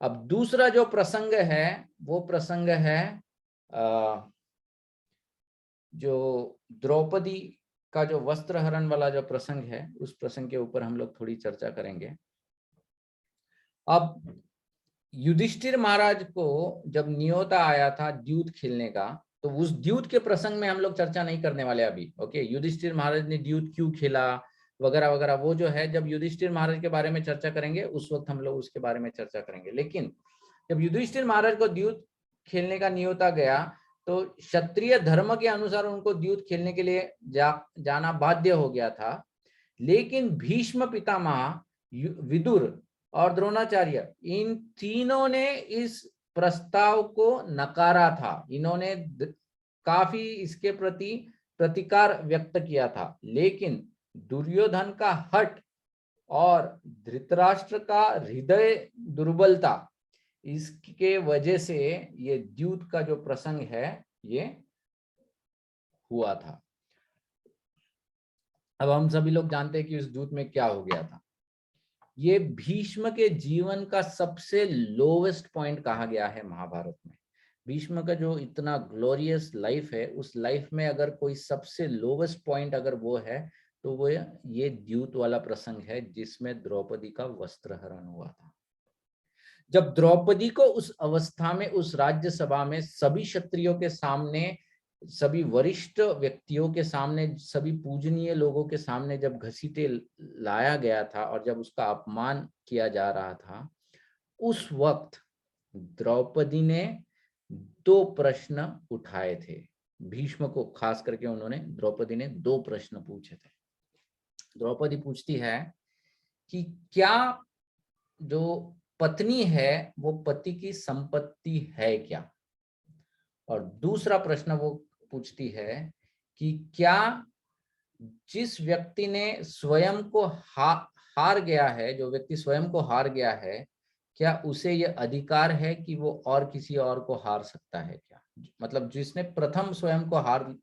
अब दूसरा जो प्रसंग है वो प्रसंग है जो द्रौपदी का जो वस्त्र हरण वाला जो प्रसंग है, उस प्रसंग के ऊपर हम लोग थोड़ी चर्चा करेंगे। अब युधिष्ठिर महाराज को जब न्योता आया था द्यूत खेलने का, तो उस द्यूत के प्रसंग में हम लोग चर्चा नहीं करने वाले अभी। ओके, युधिष्ठिर महाराज ने द्यूत क्यों खेला वगैरह वगैरह, वो जो है जब युधिष्ठिर महाराज के बारे में चर्चा करेंगे उस वक्त हम लोग उसके बारे में चर्चा करेंगे। लेकिन जब युधिष्ठिर महाराज को द्यूत खेलने का न्योता गया तो क्षत्रिय धर्म के अनुसार उनको द्यूत खेलने के लिए जाना बाध्य हो गया था। लेकिन भीष्म पितामह, विदुर और द्रोणाचार्य, इन तीनों ने इस प्रस्ताव को नकारा था। इन्होंने काफी इसके प्रति प्रतिकार व्यक्त किया था। लेकिन दुर्योधन का हठ और धृतराष्ट्र का हृदय दुर्बलता, इसके वजह से ये द्यूत का जो प्रसंग है ये हुआ था। अब हम सभी लोग जानते हैं कि उस द्यूत में क्या हो गया था। ये भीष्म के जीवन का सबसे लोवेस्ट पॉइंट कहा गया है महाभारत में। भीष्म का जो इतना ग्लोरियस लाइफ है, उस लाइफ में अगर कोई सबसे लोवेस्ट पॉइंट अगर वो है तो वो ये द्यूत वाला प्रसंग है, जिसमें द्रौपदी का वस्त्र हरण हुआ था। जब द्रौपदी को उस अवस्था में उस राज्यसभा में सभी क्षत्रियों के सामने, सभी वरिष्ठ व्यक्तियों के सामने, सभी पूजनीय लोगों के सामने जब घसीटे लाया गया था और जब उसका अपमान किया जा रहा था, उस वक्त द्रौपदी ने 2 प्रश्न उठाए थे। भीष्म को खास करके उन्होंने, द्रौपदी ने 2 प्रश्न पूछे थे। द्रौपदी पूछती है कि क्या जो पत्नी है वो पति की संपत्ति है क्या, और दूसरा प्रश्न वो पूछती है कि क्या जिस व्यक्ति ने स्वयं को हार गया है, जो व्यक्ति स्वयं को हार गया है, क्या उसे यह अधिकार है कि वो और किसी और को हार सकता है क्या? मतलब जिसने प्रथम स्वयं को हार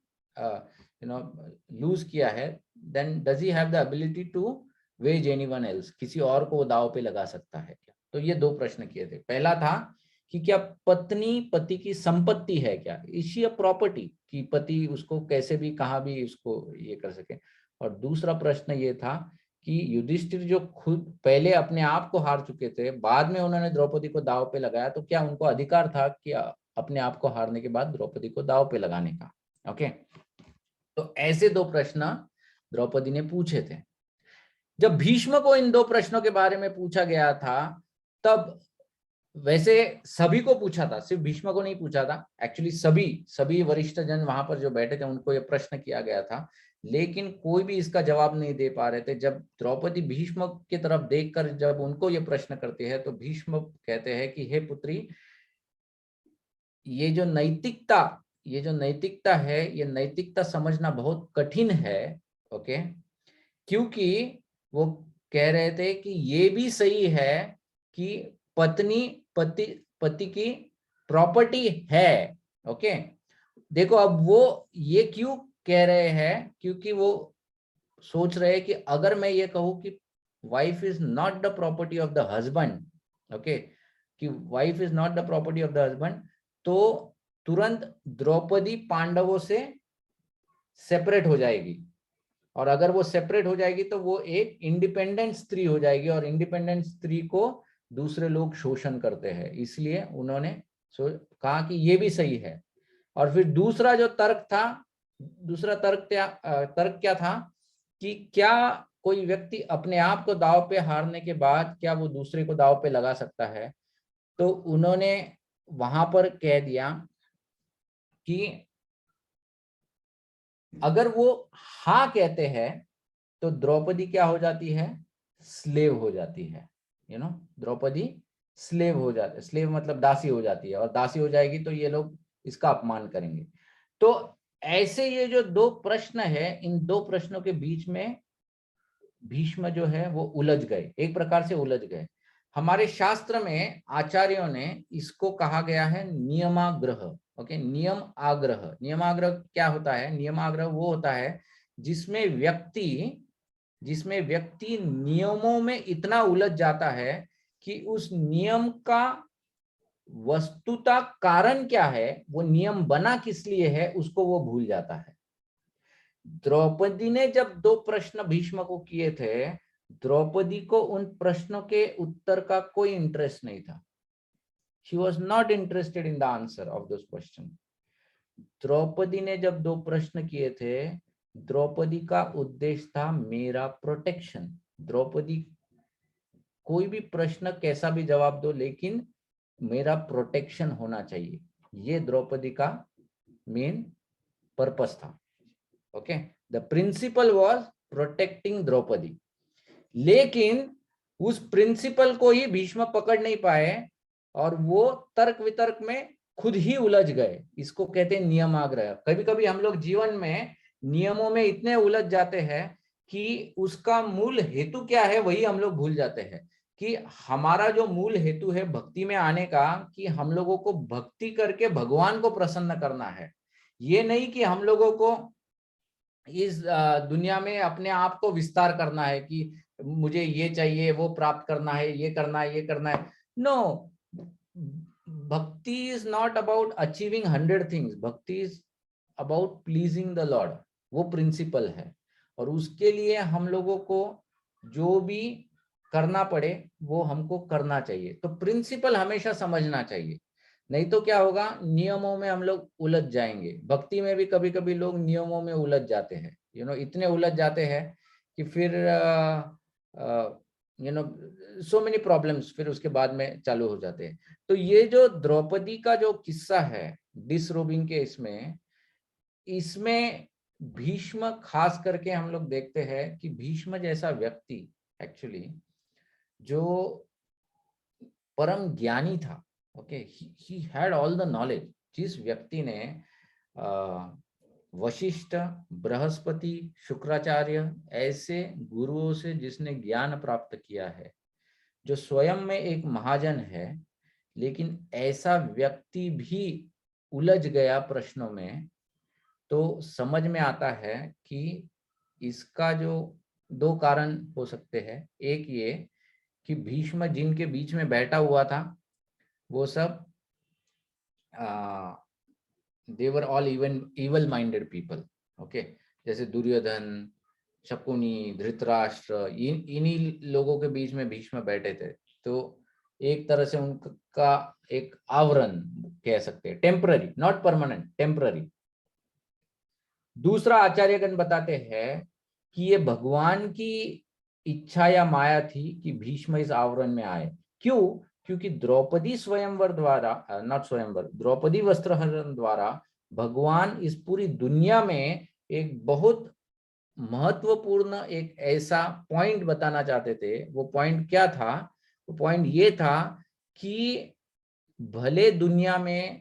लूज किया है, then does he have the ability to wage anyone else, किसी और को वो दाव पे लगा सकता है क्या? तो ये 2 प्रश्न किए थे। पहला था कि क्या पत्नी पति की संपत्ति है क्या, इज शी अ प्रॉपर्टी, कि पति उसको कैसे भी कहाँ भी उसको ये कर सके। और दूसरा प्रश्न ये था कि युधिष्ठिर जो खुद पहले अपने आप को हार चुके थे, बाद में उन्होंने द्रौपदी को दाव पे लगाया, तो क्या उनको अधिकार था कि अपने आप को हारने के बाद द्रौपदी को दाव पे लगाने का? ओके, तो ऐसे 2 प्रश्न द्रौपदी ने पूछे थे। जब भीष्म को इन 2 प्रश्नों के बारे में पूछा गया था, तब वैसे सभी को पूछा था, सिर्फ भीष्म को नहीं पूछा था। एक्चुअली सभी वरिष्ठ जन वहां पर जो बैठे थे उनको यह प्रश्न किया गया था, लेकिन कोई भी इसका जवाब नहीं दे पा रहे थे। जब द्रौपदी भीष्म की तरफ देखकर जब उनको ये प्रश्न करती है, तो भीष्म कहते हैं कि हे पुत्री, ये जो नैतिकता है, ये नैतिकता समझना बहुत कठिन है। ओके, क्योंकि वो कह रहे थे कि ये भी सही है कि पत्नी पति की प्रॉपर्टी है। ओके, देखो अब वो ये क्यों कह रहे हैं, क्योंकि वो सोच रहे हैं कि अगर मैं ये कहूं कि wife is not the property of the husband, okay, कि wife is not the property of the husband, तो तुरंत द्रौपदी पांडवों से सेपरेट हो जाएगी। और अगर वो सेपरेट हो जाएगी तो वो एक इंडिपेंडेंट स्त्री हो जाएगी, और इंडिपेंडेंट स्त्री को दूसरे लोग शोषण करते हैं। इसलिए उन्होंने कहा कि ये भी सही है। और फिर दूसरा जो तर्क था, दूसरा तर्क क्या था कि क्या कोई व्यक्ति अपने आप को दांव पे हारने के बाद क्या वो दूसरे को दांव पे लगा सकता है? तो उन्होंने वहां पर कह दिया कि अगर वो हाँ कहते हैं तो द्रौपदी क्या हो जाती है? स्लेव हो जाती है। द्रौपदी स्लेव हो जाती, स्लेव मतलब दासी हो जाती है, और दासी हो जाएगी तो ये लोग इसका अपमान करेंगे। तो ऐसे ये जो 2 प्रश्न है, इन 2 प्रश्नों के बीच में भीष्म जो है वो उलझ गए, एक प्रकार से उलझ गए। हमारे शास्त्र में आचार्यों ने इसको कहा गया है नियमाग्रह। ओके, नियम आग्रह। नियमाग्रह क्या होता है? नियमाग्रह वो होता है जिसमें व्यक्ति नियमों में इतना उलझ जाता है कि उस नियम का वस्तुतः कारण क्या है, वो नियम बना किस लिए है, उसको वो भूल जाता है। द्रौपदी ने जब 2 प्रश्न भीष्म को किए थे, द्रौपदी को उन प्रश्नों के उत्तर का कोई इंटरेस्ट नहीं था। She was not interested in the answer of those questions. Draupadi ने जब 2 प्रश्न किए थे, द्रौपदी का उद्देश्य था मेरा प्रोटेक्शन। द्रौपदी कोई भी प्रश्न कैसा भी जवाब दो, लेकिन मेरा प्रोटेक्शन होना चाहिए, ये द्रौपदी का मेन पर्पस था। Okay, the principle was protecting Draupadi. लेकिन उस प्रिंसिपल को ही भीष्म पकड़ नहीं पाए और वो तर्क वितर्क में खुद ही उलझ गए। इसको कहते हैं नियमाग्रह। कभी कभी हम लोग जीवन में नियमों में इतने उलझ जाते हैं कि उसका मूल हेतु क्या है वही हम लोग भूल जाते हैं। कि हमारा जो मूल हेतु है भक्ति में आने का, कि हम लोगों को भक्ति करके भगवान को प्रसन्न करना है। ये नहीं कि हम लोगों को इस दुनिया में अपने आप को विस्तार करना है कि मुझे ये चाहिए, वो प्राप्त करना है, ये करना है, ये करना है। No, bhakti is not about achieving 100 things, bhakti is about pleasing the lord. वो प्रिंसिपल है, और उसके लिए हम लोगों को जो भी करना पड़े वो हमको करना चाहिए। तो प्रिंसिपल हमेशा समझना चाहिए, नहीं तो क्या होगा, नियमों में हम लोग उलझ जाएंगे। भक्ति में भी कभी कभी लोग नियमों में उलझ जाते हैं, इतने उलझ जाते हैं कि फिर सो मेनी प्रॉब्लम्स फिर उसके बाद में चालू हो जाते हैं। तो ये जो द्रौपदी का जो किस्सा है डिसरोबिंग के, इसमें भीष्म खास करके हम लोग देखते हैं कि भीष्म जैसा व्यक्ति एक्चुअली जो परम ज्ञानी था, okay, he had all the knowledge. जिस व्यक्ति ने वशिष्ठ, बृहस्पति, शुक्राचार्य ऐसे गुरुओं से जिसने ज्ञान प्राप्त किया है, जो स्वयं में एक महाजन है, लेकिन ऐसा व्यक्ति भी उलझ गया प्रश्नों में, तो समझ में आता है कि इसका जो 2 कारण हो सकते हैं। एक ये कि भीष्म जिनके बीच में बैठा हुआ था वो सब they were all evil minded people, okay, जैसे दुर्योधन, शकुनी, धृतराष्ट्र, इन्हीं लोगों के बीच में भीष्म बैठे थे। तो एक तरह से उनका एक आवरण कह सकते हैं, टेम्पररी, नॉट परमानेंट, टेम्पररी। दूसरा आचार्यगण बताते हैं कि ये भगवान की इच्छा या माया थी कि भीष्म इस आवरण में आए। क्यों? क्योंकि द्रौपदी स्वयंवर द्वारा, नॉट स्वयंवर, द्रौपदी वस्त्रहरण द्वारा भगवान इस पूरी दुनिया में एक बहुत महत्वपूर्ण एक ऐसा पॉइंट बताना चाहते थे। वो पॉइंट क्या था? वो पॉइंट ये था कि भले दुनिया में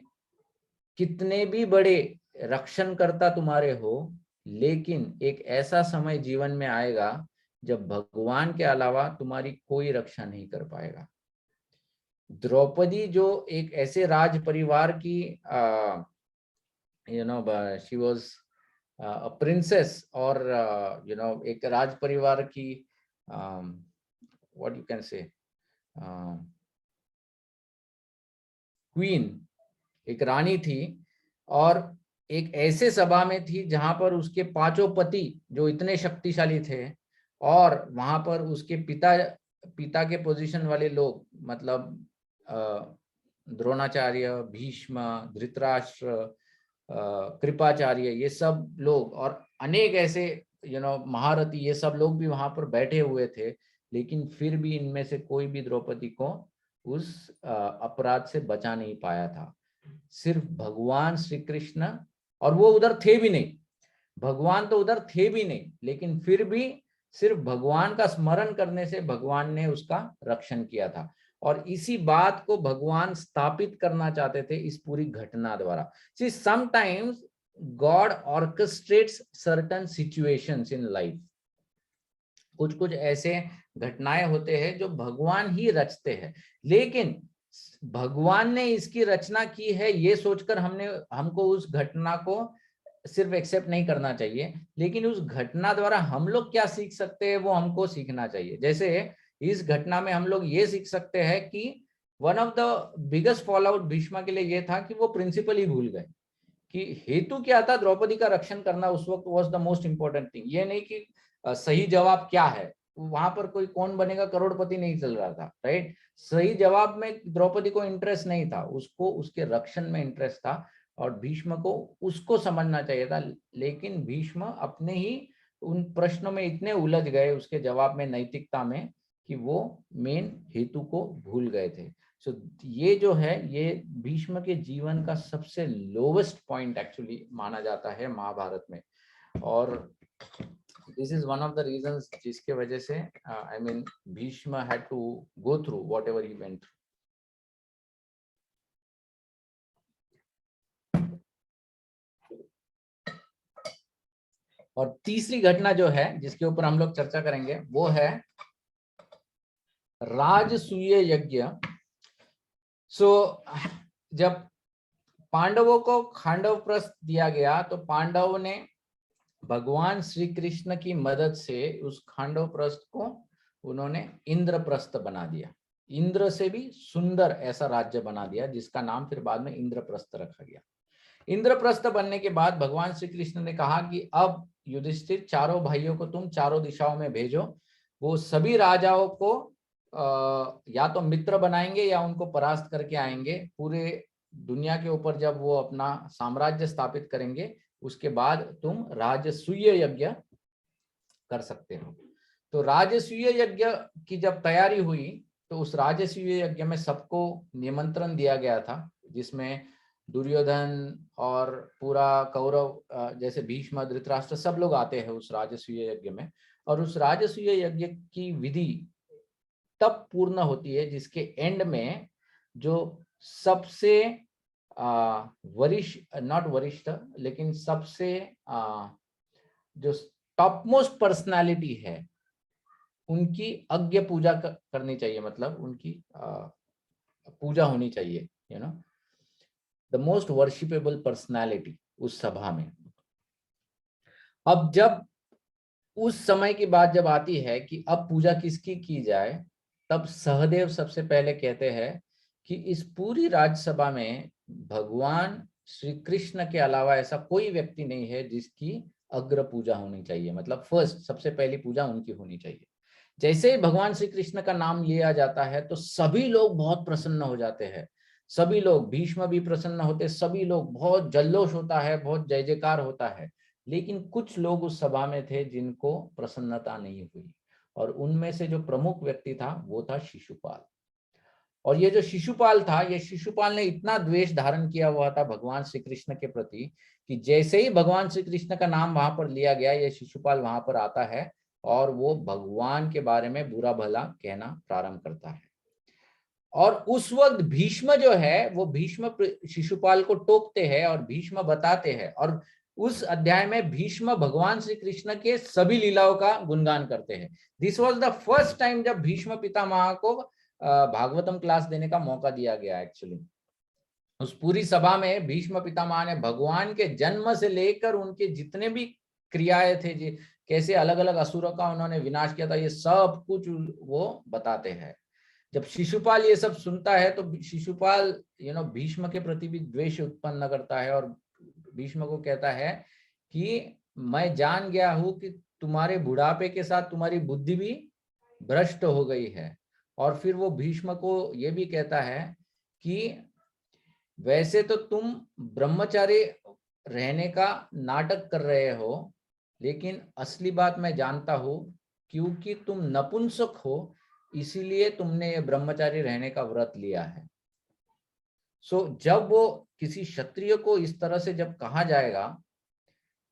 कितने भी बड़े रक्षणकर्ता तुम्हारे हो, लेकिन एक ऐसा समय जीवन में आएगा जब भगवान के अलावा तुम्हारी कोई रक्षा नहीं कर पाएगा। द्रौपदी जो एक ऐसे राज परिवार की शी वाज अ प्रिंसेस, और एक राज परिवार की what you can say queen, एक रानी थी, और एक ऐसे सभा में थी जहां पर उसके 5 पति जो इतने शक्तिशाली थे, और वहां पर उसके पिता के पोजीशन वाले लोग, मतलब द्रोणाचार्य, भीष्म, धृतराष्ट्र, कृपाचार्य, ये सब लोग और अनेक ऐसे महारथी, ये सब लोग भी वहां पर बैठे हुए थे। लेकिन फिर भी इनमें से कोई भी द्रौपदी को उस अपराध से बचा नहीं पाया था। सिर्फ भगवान श्री कृष्ण, और वो उधर थे भी नहीं, भगवान तो उधर थे भी नहीं, लेकिन फिर भी सिर्फ भगवान का स्मरण करने से भगवान ने उसका रक्षण किया था। और इसी बात को भगवान स्थापित करना चाहते थे इस पूरी घटना द्वारा। See sometimes God orchestrates certain situations in life. कुछ कुछ ऐसे घटनाएं होते हैं जो भगवान ही रचते हैं, लेकिन भगवान ने इसकी रचना की है ये सोचकर हमको उस घटना को सिर्फ एक्सेप्ट नहीं करना चाहिए, लेकिन उस घटना द्वारा हम लोग क्या सीख सकते हैं वो हमको सीखना चाहिए। जैसे इस घटना में हम लोग ये सीख सकते हैं कि one of the biggest fall out Bheeshma के लिए ये था कि वो प्रिंसिपल ही भूल गए कि हेतु क्या था। द्रौपदी का रक्षण करना उस वक्त was the most important thing. ये नहीं कि सही जवाब क्या है, वहां पर कोई कौन बनेगा करोड़पति नहीं चल रहा था, राइट। सही जवाब में द्रौपदी को इंटरेस्ट नहीं था, उसको उसके रक्षण में इंटरेस्ट था और भीष्म को उसको समझना चाहिए था। लेकिन भीष्म अपने ही उन प्रश्नों में इतने उलझ गए उसके जवाब में, नैतिकता में, कि वो मेन हेतु को भूल गए थे। सो ये जो है ये भीष्म के जीवन का सबसे लोवेस्ट पॉइंट एक्चुअली माना जाता है महाभारत में। और this is one of the reasons जिसके वजह से I mean Bhishma had to go through whatever he went through. और तीसरी घटना जो है जिसके ऊपर हम लोग चर्चा करेंगे वो है राजसूय यज्ञ। जब पांडवों को खांडवप्रस्थ दिया गया तो पांडवों ने भगवान श्री कृष्ण की मदद से उस खांडवप्रस्थ को उन्होंने इंद्रप्रस्थ बना दिया। इंद्र से भी सुंदर ऐसा राज्य बना दिया जिसका नाम फिर बाद में इंद्रप्रस्थ रखा गया। इंद्रप्रस्थ बनने के बाद भगवान श्री कृष्ण ने कहा कि अब युधिष्ठिर चारों भाइयों को तुम चारों दिशाओं में भेजो, वो सभी राजाओं को या तो मित्र बनाएंगे या उनको परास्त करके आएंगे। पूरे दुनिया के ऊपर जब वो अपना साम्राज्य स्थापित करेंगे उसके बाद तुम राजसूय यज्ञ कर सकते हो। तो राजसूय यज्ञ की जब तैयारी हुई तो उस राजसूय यज्ञ में सबको निमंत्रण दिया गया था, जिसमें दुर्योधन और पूरा कौरव जैसे भीष्म धृतराष्ट्र सब लोग आते हैं उस राजसूय यज्ञ में। और उस राजसूय यज्ञ की विधि तब पूर्ण होती है जिसके एंड में जो सबसे वरिष्ठ, नॉट वरिष्ठ लेकिन सबसे जो टॉप मोस्ट पर्सनालिटी है उनकी अज्ञ पूजा करनी चाहिए, मतलब उनकी पूजा होनी चाहिए, you know, the most worshipable personality उस सभा में। अब जब उस समय की बात जब आती है कि अब पूजा किसकी की जाए, तब सहदेव सबसे पहले कहते हैं कि इस पूरी राज्यसभा में भगवान श्री कृष्ण के अलावा ऐसा कोई व्यक्ति नहीं है जिसकी अग्र पूजा होनी चाहिए, मतलब फर्स्ट सबसे पहली पूजा उनकी होनी चाहिए। जैसे ही भगवान श्री कृष्ण का नाम लिया जाता है तो सभी लोग बहुत प्रसन्न हो जाते हैं, सभी लोग, भीष्म भी प्रसन्न होते, सभी लोग, बहुत जल्लोष होता है, बहुत जय जयकार होता है। लेकिन कुछ लोग उस सभा में थे जिनको प्रसन्नता नहीं हुई, और उनमें से जो प्रमुख व्यक्ति था वो था शिशुपाल। और ये जो शिशुपाल था, ये शिशुपाल ने इतना द्वेष धारण किया हुआ था भगवान श्री कृष्ण के प्रति कि जैसे ही भगवान श्री कृष्ण का नाम वहां पर लिया गया, ये शिशुपाल वहां पर आता है और वो भगवान के बारे में बुरा भला कहना प्रारंभ करता है। और उस वक्त भीष्म जो है वो भीष्म शिशुपाल को टोकते हैं और भीष्म बताते हैं, और उस अध्याय में भीष्म भगवान श्री कृष्ण के सभी लीलाओं का गुणगान करते हैं। This was the first time जब भीष्म पितामह को भागवतम क्लास देने का मौका दिया गया। एक्चुअली उस पूरी सभा में भीष्म पितामह ने भगवान के जन्म से लेकर उनके जितने भी क्रियाएं थे, जी कैसे अलग अलग असुरों का उन्होंने विनाश किया था, ये सब कुछ वो बताते हैं। जब शिशुपाल ये सब सुनता है तो शिशुपाल भीष्म के प्रति भी द्वेष उत्पन्न करता है और भीष्म को कहता है कि मैं जान गया हूं कि तुम्हारे बुढ़ापे के साथ तुम्हारी बुद्धि भी भ्रष्ट हो गई है। और फिर वो भीष्म को ये भी कहता है कि वैसे तो तुम ब्रह्मचारी रहने का नाटक कर रहे हो, लेकिन असली बात मैं जानता हूं, क्योंकि तुम नपुंसक हो इसीलिए तुमने ये ब्रह्मचारी रहने का व्रत लिया है। जब वो किसी क्षत्रिय को इस तरह से जब कहा जाएगा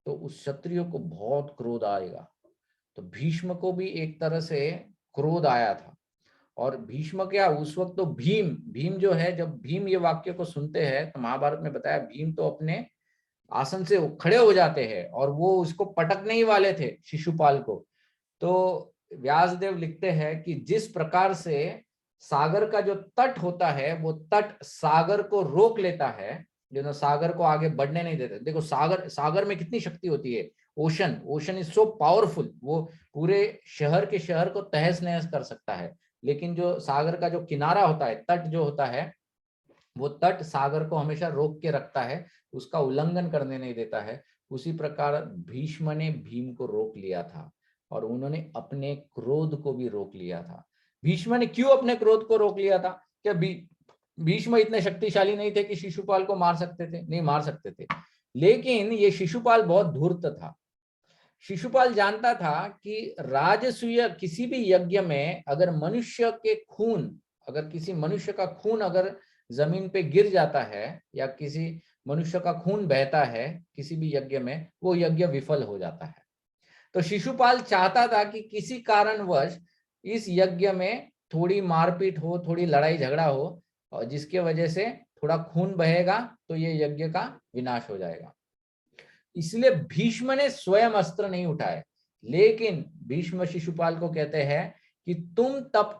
तो उस क्षत्रिय को बहुत क्रोध आएगा। तो भीष्म को भी एक तरह से क्रोध आया था। और भीष्म क्या, उस वक्त तो भीम जो है, जब भीम ये वाक्य को सुनते हैं तो महाभारत में बताया भीम तो अपने आसन से खड़े हो जाते हैं और वो उसको पटकने ही वाले थे शिशुपाल को। तो व्यासदेव लिखते हैं कि जिस प्रकार से सागर का जो तट होता है वो तट सागर को रोक लेता है, सागर को आगे बढ़ने नहीं देते। देखो सागर में कितनी शक्ति होती है। ओशन इज सो पावरफुल, वो पूरे शहर के शहर को तहस नहस कर सकता है। लेकिन जो सागर का जो किनारा होता है, तट जो होता है, वो तट सागर को हमेशा रोक के रखता है, उसका उल्लंघन करने नहीं देता है। उसी प्रकार भीष्म ने भीम को रोक लिया था और उन्होंने अपने क्रोध को भी रोक लिया था। भीष्म ने क्यों अपने क्रोध को रोक लिया था? क्या भीष्म इतने शक्तिशाली नहीं थे कि शिशुपाल को मार सकते थे? नहीं मार सकते थे, लेकिन ये शिशुपाल बहुत धूर्त था। शिशुपाल जानता था कि राजसूय किसी भी यज्ञ में अगर मनुष्य के खून, अगर किसी मनुष्य का खून अगर जमीन पे गिर जाता है या किसी मनुष्य का खून बहता है किसी भी यज्ञ में, वो यज्ञ विफल हो जाता है। तो शिशुपाल चाहता था कि किसी कारणवश इस यज्ञ में थोड़ी मारपीट हो, थोड़ी लड़ाई झगड़ा हो, और जिसके वजह से थोड़ा खून बहेगा तो ये यज्ञ का विनाश हो जाएगा। इसलिए भीष्म ने स्वयं अस्त्र नहीं उठाए, लेकिन भीष्म शिशुपाल को कहते हैं कि तुम तब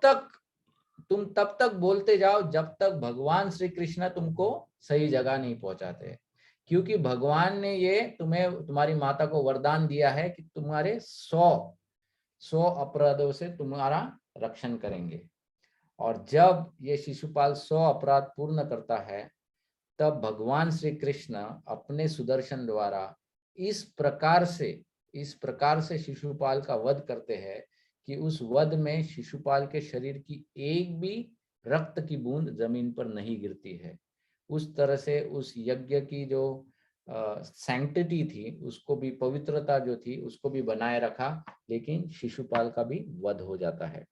तक बोलते जाओ जब तक भगवान श्री कृष्ण तुमको सही जगह नहीं पहुंचाते, क्योंकि भगवान ने ये तुम्हें, तुम्हारी माता को वरदान दिया है कि तुम्हारे 100 अपराधों से तुम्हारा रक्षण करेंगे। और जब ये शिशुपाल 100 अपराध पूर्ण करता है, तब भगवान श्री कृष्ण अपने सुदर्शन द्वारा इस प्रकार से शिशुपाल का वध करते हैं कि उस वध में शिशुपाल के शरीर की एक भी रक्त की बूंद जमीन पर नहीं गिरती है। उस तरह से उस यज्ञ की जो सैंक्टिटी थी, उसको भी, पवित्रता जो थी उसको भी बनाए रखा, लेकिन शिशुपाल का भी वध हो जाता है।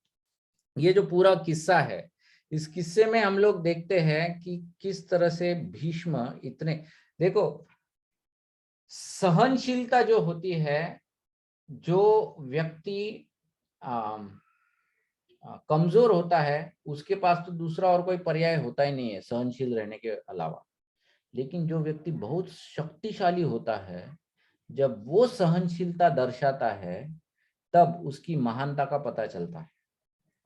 ये जो पूरा किस्सा है, इस किस्से में हम लोग देखते हैं कि किस तरह से भीष्म इतने, देखो सहनशीलता जो होती है, जो व्यक्ति कमजोर होता है उसके पास तो दूसरा और कोई पर्याय होता ही नहीं है सहनशील रहने के अलावा। लेकिन जो व्यक्ति बहुत शक्तिशाली होता है, जब वो सहनशीलता दर्शाता है, तब उसकी महानता का पता चलता है।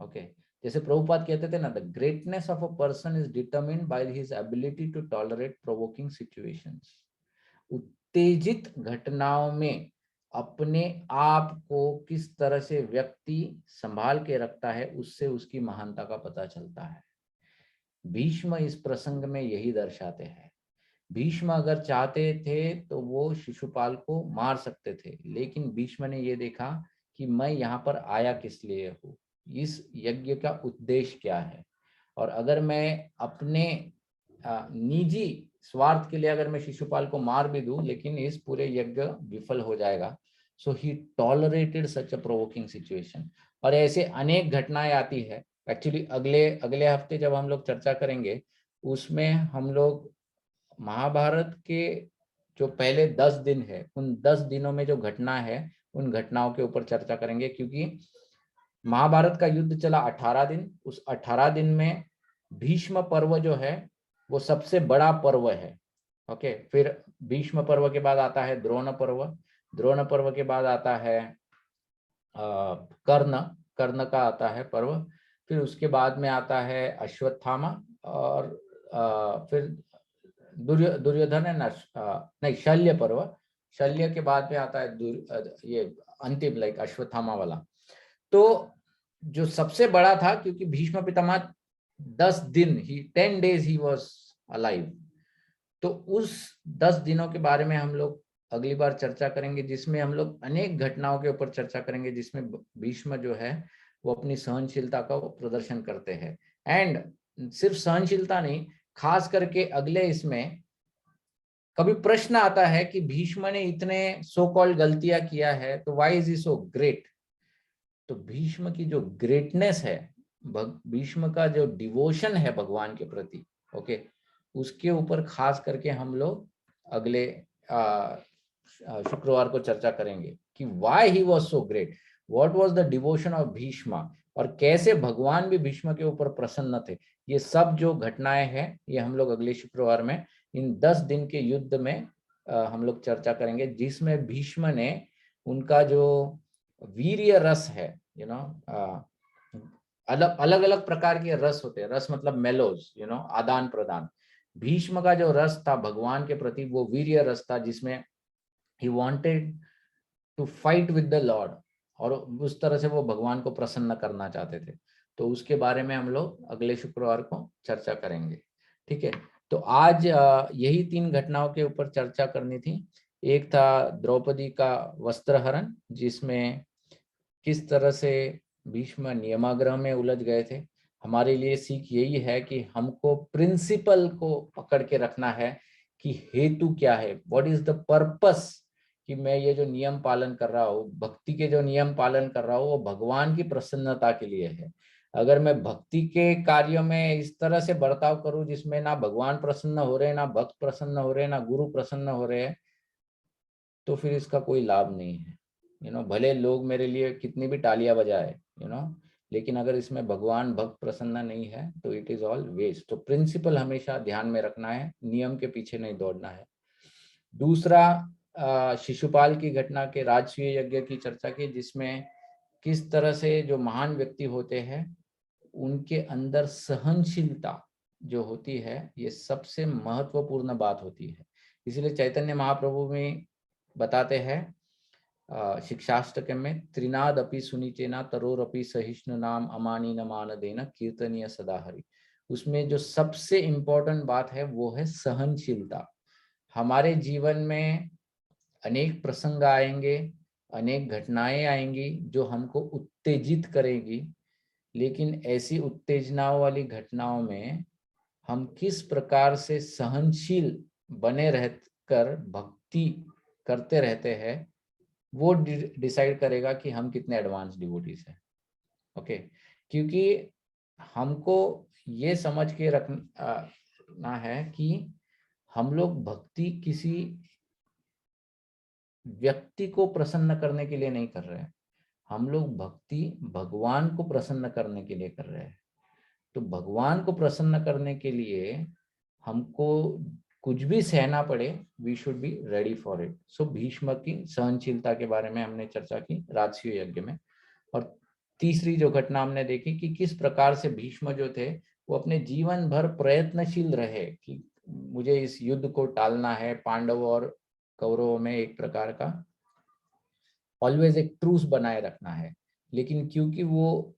ओके, जैसे प्रभुपाद कहते थे ना, the greatness of a person is determined by his ability to tolerate provoking situations. उत्तेजित घटनाओं में अपने आप को किस तरह से व्यक्ति संभाल के रखता है, उससे उसकी महानता का पता चलता है। भीष्म इस प्रसंग में यही दर्शाते हैं। भीष्म अगर चाहते थे तो वो शिशुपाल को मार सकते थे, लेकिन भीष्म ने ये देखा कि मैं यहाँ पर आया किस लिए हूँ, इस यज्ञ का उद्देश्य क्या है, और अगर मैं अपने निजी स्वार्थ के लिए अगर मैं शिशुपाल को मार भी दूं, लेकिन इस पूरे यज्ञ विफल हो जाएगा। सो ही टॉलरेटेड सच अ प्रोवोकिंग सिचुएशन। और ऐसे अनेक घटनाएं आती है। एक्चुअली अगले अगले हफ्ते जब हम लोग चर्चा करेंगे, उसमें हम लोग महाभारत के जो पहले 10 दिन है, उन 10 दिनों में जो घटना है, उन घटनाओं के ऊपर चर्चा करेंगे। क्योंकि महाभारत का युद्ध चला 18 दिन, उस 18 दिन में भीष्म पर्व जो है वो सबसे बड़ा पर्व है। ओके, फिर भीष्म पर्व के बाद आता है द्रोण पर्व, द्रोण पर्व के बाद आता है कर्ण, कर्ण का आता है पर्व, फिर उसके बाद में आता है अश्वत्थामा, और फिर दुर्योधन है ना, नहीं शल्य पर्व, शल्य के बाद में आता है ये अंतिम, लाइक अश्वत्थामा वाला। तो जो सबसे बड़ा था, क्योंकि भीष्म पितामह 10 दिन ही 10 days ही वॉज अलाइव, तो उस 10 दिनों के बारे में हम लोग अगली बार चर्चा करेंगे, जिसमें हम लोग अनेक घटनाओं के ऊपर चर्चा करेंगे, जिसमें भीष्म जो है वो अपनी सहनशीलता का प्रदर्शन करते हैं। एंड सिर्फ सहनशीलता नहीं, खास करके अगले इसमें कभी प्रश्न आता है कि भीष्म ने इतने सो कॉल्ड गलतियां किया है, तो why is he so great? तो भीष्म की जो ग्रेटनेस है, भीष्म का जो डिवोशन है भगवान के प्रति, ओके, उसके ऊपर खास करके हम लोग अगले शुक्रवार को चर्चा करेंगे कि why he was so great, what was the devotion of Bhishma, और कैसे भगवान भी भीष्म के ऊपर प्रसन्न थे। ये सब जो घटनाएं हैं, ये हम लोग अगले शुक्रवार में इन 10 दिन के युद्ध में हम लोग चर्चा करेंगे, जिसमें भीष्म ने उनका जो वीर्य रस है, यू नो, अलग अलग अलग प्रकार के रस होते हैं, रस मतलब मेलोज, यू नो, आदान प्रदान। भीष्म का जो रस था भगवान के प्रति, वो वीर्य रस था, जिसमें he wanted to fight with the Lord, और उस तरह से वो भगवान को प्रसन्न करना चाहते थे। तो उसके बारे में हम लोग अगले शुक्रवार को चर्चा करेंगे। ठीक है, तो आज यही 3 घटनाओं के ऊपर चर्चा करनी थी। एक था द्रौपदी का वस्त्रहरण, जिसमें किस तरह से भीष्म नियमाग्रह में उलझ गए थे। हमारे लिए सीख यही है कि हमको प्रिंसिपल को पकड़ के रखना है कि हेतु क्या है, व्हाट इज द पर्पस, कि मैं ये जो नियम पालन कर रहा हूँ, भक्ति के जो नियम पालन कर रहा हूँ, वो भगवान की प्रसन्नता के लिए है। अगर मैं भक्ति के कार्यों में इस तरह से बर्ताव करूं जिसमें ना भगवान प्रसन्न हो रहे, ना भक्त प्रसन्न हो रहे, ना गुरु प्रसन्न हो रहे हैं, तो फिर इसका कोई लाभ नहीं है। भले लोग मेरे लिए कितनी भी तालियां बजाए, लेकिन अगर इसमें भगवान भक्त प्रसन्न नहीं है तो इट इज ऑल वेस्ट। तो प्रिंसिपल हमेशा ध्यान में रखना है, नियम के पीछे नहीं दौड़ना है। दूसरा, शिशुपाल की घटना के राजसूय यज्ञ की चर्चा की, जिसमें किस तरह से जो महान व्यक्ति होते हैं उनके अंदर सहनशीलता जो होती है, ये सबसे महत्वपूर्ण बात होती है। इसलिए चैतन्य महाप्रभु में बताते हैं शिक्षाष्टकम में, त्रिनाद अपि सुनिचेना तरोर अपि सहिष्णु नाम अमानी न मान देना कीर्तनीय सदा हरि। उसमें जो सबसे इम्पोर्टेंट बात है वो है सहनशीलता। हमारे जीवन में अनेक प्रसंग आएंगे, अनेक घटनाएं आएंगी जो हमको उत्तेजित करेगी, लेकिन ऐसी उत्तेजनाओं वाली घटनाओं में हम किस प्रकार से सहनशील बने रहकर भक्ति करते रहते हैं, वो डिसाइड करेगा कि हम कितने एडवांस डिवोटीज हैं। ओके, क्योंकि हमको ये समझ के रखना है कि हम लोग भक्ति किसी व्यक्ति को प्रसन्न करने के लिए नहीं कर रहे हैं, हम लोग भक्ति भगवान को प्रसन्न करने के लिए कर रहे हैं। तो भगवान को प्रसन्न करने के लिए हमको कुछ भी सहना पड़े, we should be ready for it. So Bhishma की सहनशीलता के बारे में हमने चर्चा की राजसूय यज्ञ में। और तीसरी जो घटना हमने देखी कि किस प्रकार से भीष्म जो थे वो अपने जीवन भर प्रयत्नशील रहे कि मुझे इस युद्ध को टालना है। पांडवों और कौरवों में एक प्रकार का ऑलवेज एक ट्रूस बनाए रखना है, लेकिन क्योंकि वो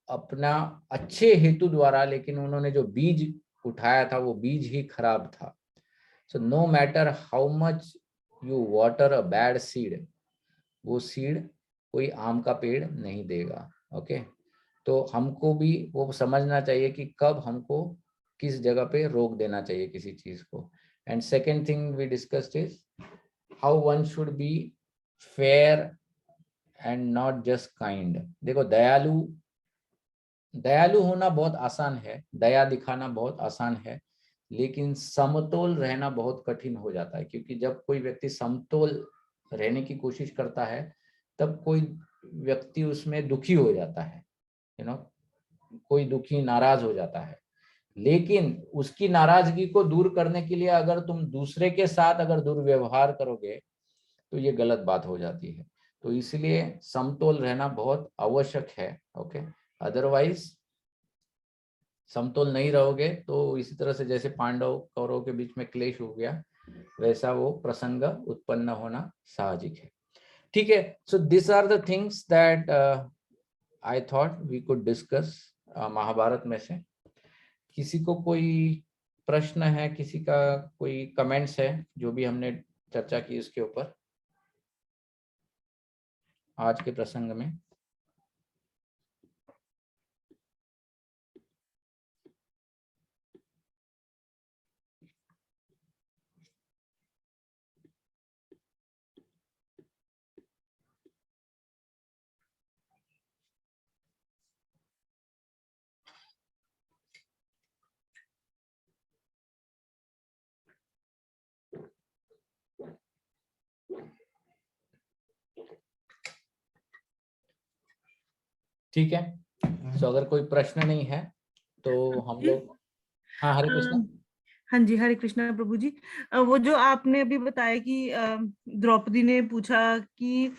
अपना अच्छे हेतु द्वारा, लेकिन उन्होंने जो बीज उठाया था वो बीज ही खराब था। So no matter how much you water a bad seed, वो सीड कोई आम का पेड़ नहीं देगा। ओके, तो हमको भी वो समझना चाहिए कि कब हमको किस जगह पे रोक देना चाहिए किसी चीज को। And second thing we discussed is how one should be fair and not just kind. देखो, दयालु होना बहुत आसान है, दया दिखाना बहुत आसान है, लेकिन समतोल रहना बहुत कठिन हो जाता है। क्योंकि जब कोई व्यक्ति समतोल रहने की कोशिश करता है तब कोई व्यक्ति उसमें दुखी हो जाता है, कोई दुखी नाराज हो जाता है। लेकिन उसकी नाराजगी को दूर करने के लिए अगर तुम दूसरे के साथ अगर दुर्व्यवहार करोगे तो ये गलत बात हो जाती है। तो इसलिए समतोल रहना बहुत आवश्यक है। ओके, अदरवाइज समतोल नहीं रहोगे तो इसी तरह से जैसे पांडव कौरव के बीच में क्लेश हो गया, वैसा वो प्रसंग उत्पन्न होना साहजिक है। ठीक है, so this are the things that I thought we could discuss Mahabharata में से। किसी को कोई प्रश्न है, किसी का कोई कमेंट्स है जो भी हमने चर्चा की उसके ऊपर आज के प्रसंग में? ठीक है, तो अगर कोई प्रश्न नहीं है तो हम लोग, हाँ हरे कृष्ण। हाँ जी, हरे कृष्णा प्रभु जी। वो जो आपने अभी बताया कि द्रौपदी ने पूछा कि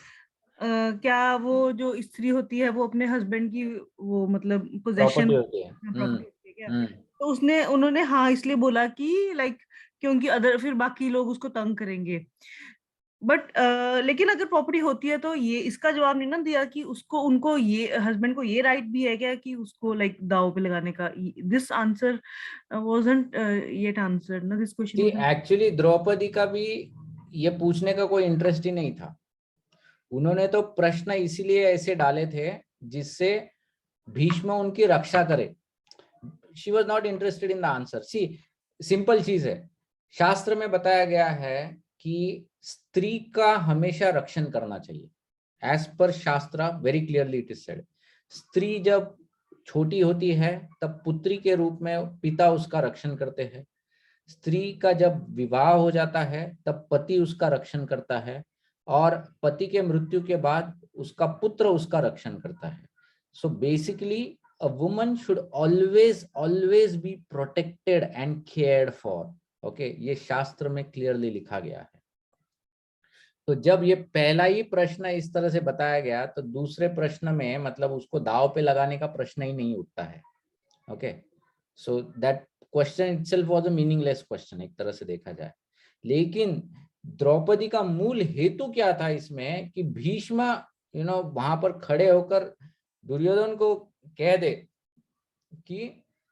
क्या वो जो स्त्री होती है वो अपने हस्बैंड की वो मतलब पोजेशन प्रॉपर्टी होती है। प्रॉपर्टी होती है क्या? हम्म। तो उन्होंने हाँ इसलिए बोला कि लाइक क्योंकि अदर फिर बाकी लोग उसको तंग करेंगे। बट लेकिन अगर प्रॉपर्टी होती है तो ये इसका जवाब नहीं ना दिया कि उसको उनको ये हस्बैंड को ये राइट भी है क्या कि उसको लाइक दाव पे लगाने का. This answer wasn't yet answered ना, this question see wasn't. Actually Draupadi का भी ये पूछने का कोई इंटरेस्ट ही नहीं था. उन्होंने तो प्रश्न इसीलिए ऐसे डाले थे जिससे भीष्म उनकी रक्षा करे. She was not interested in the answer. See simple चीज है, शास्त्र में बताया गया है कि स्त्री का हमेशा रक्षण करना चाहिए. एज पर शास्त्र very clearly it is said. स्त्री जब छोटी होती है तब पुत्री के रूप में पिता उसका रक्षण करते हैं. स्त्री का जब विवाह हो जाता है तब पति उसका रक्षण करता है, और पति के मृत्यु के बाद उसका पुत्र उसका रक्षण करता है. So basically a woman should always be protected and cared for. okay, ये शास्त्र में क्लियरली लिखा गया है. तो जब ये पहला ही प्रश्न इस तरह से बताया गया तो दूसरे प्रश्न में मतलब उसको दाव पे लगाने का प्रश्न ही नहीं उठता है. Okay, so that question itself was a meaningless question एक तरह से देखा जाए. लेकिन द्रौपदी का मूल हेतु क्या था इसमें कि भीष्म वहां पर खड़े होकर दुर्योधन को कह दे कि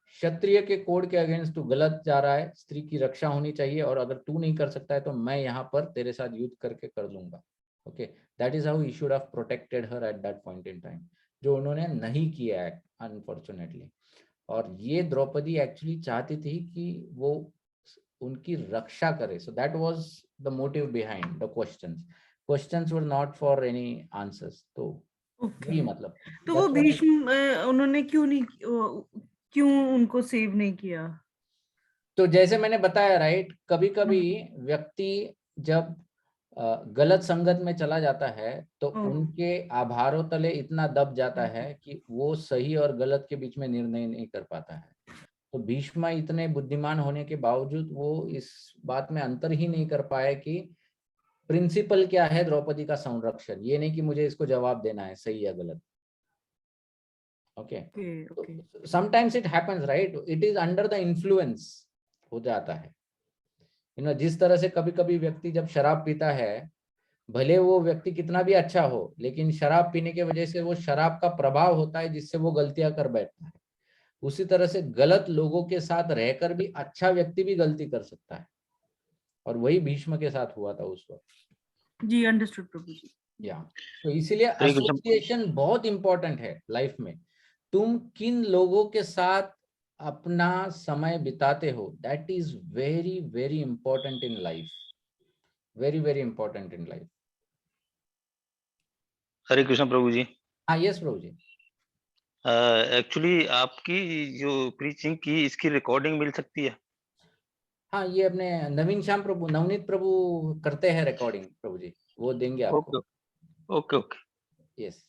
क्षत्रिय के कोड के अगेंस्ट तू गलत जा रहा है, स्त्री की रक्षा होनी चाहिए, और अगर तू नहीं कर सकता है तो मैं यहाँ पर तेरे साथ युद्ध करके कर लूंगा. Okay, that is how he should have protected her at that point in time, जो उन्होंने नहीं किया है अनफॉर्चुनेटली. और ये द्रौपदी एक्चुअली चाहती थी कि वो उनकी रक्षा करे. So that was the motive behind the questions were not for any answers. तो ओके, वही मतलब तो वो भीष्म उन्होंने क्यों उनको सेव नहीं किया? तो जैसे मैंने बताया राइट, कभी कभी व्यक्ति जब गलत संगत में चला जाता है तो उनके आभारों तले इतना दब जाता है कि वो सही और गलत के बीच में निर्णय नहीं कर पाता है. तो भीष्म इतने बुद्धिमान होने के बावजूद वो इस बात में अंतर ही नहीं कर पाए कि प्रिंसिपल क्या है द्रौपदी का संरक्षण, ये नहीं कि मुझे इसको जवाब देना है सही या गलत. Okay, sometimes it happens right, it is under the influence हो जाता है. जिस तरह से कभी कभी व्यक्ति जब शराब पीता है, भले वो व्यक्ति कितना भी अच्छा हो, लेकिन शराब पीने की वजह से वो शराब का प्रभाव होता है जिससे वो गलतियां कर बैठता है. उसी तरह से गलत लोगों के साथ रहकर भी अच्छा व्यक्ति भी गलती कर सकता है, और वही भीष्म के साथ हुआ था उस वक्त. जी, अंडरस्टूड प्रभु जी. या तो इसीलिए एसोसिएशन बहुत इंपॉर्टेंट है लाइफ में. तुम किन लोगों के साथ अपना समय बिताते हो, that is very very important in life, very very important in life. Hare Krishna प्रभु जी. हाँ यस प्रभु जी. एक्चुअली आपकी जो प्रीचिंग की इसकी रिकॉर्डिंग मिल सकती है? हाँ, ये अपने नवनीत प्रभु करते हैं रिकॉर्डिंग प्रभु जी, वो देंगे आपको. Okay okay. यस.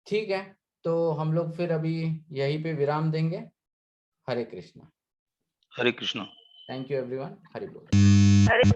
ठीक है, तो हम लोग फिर अभी यहीं पे विराम देंगे. Hare Krishna. Hare Krishna. Thank you everyone. Hari बोल. हरे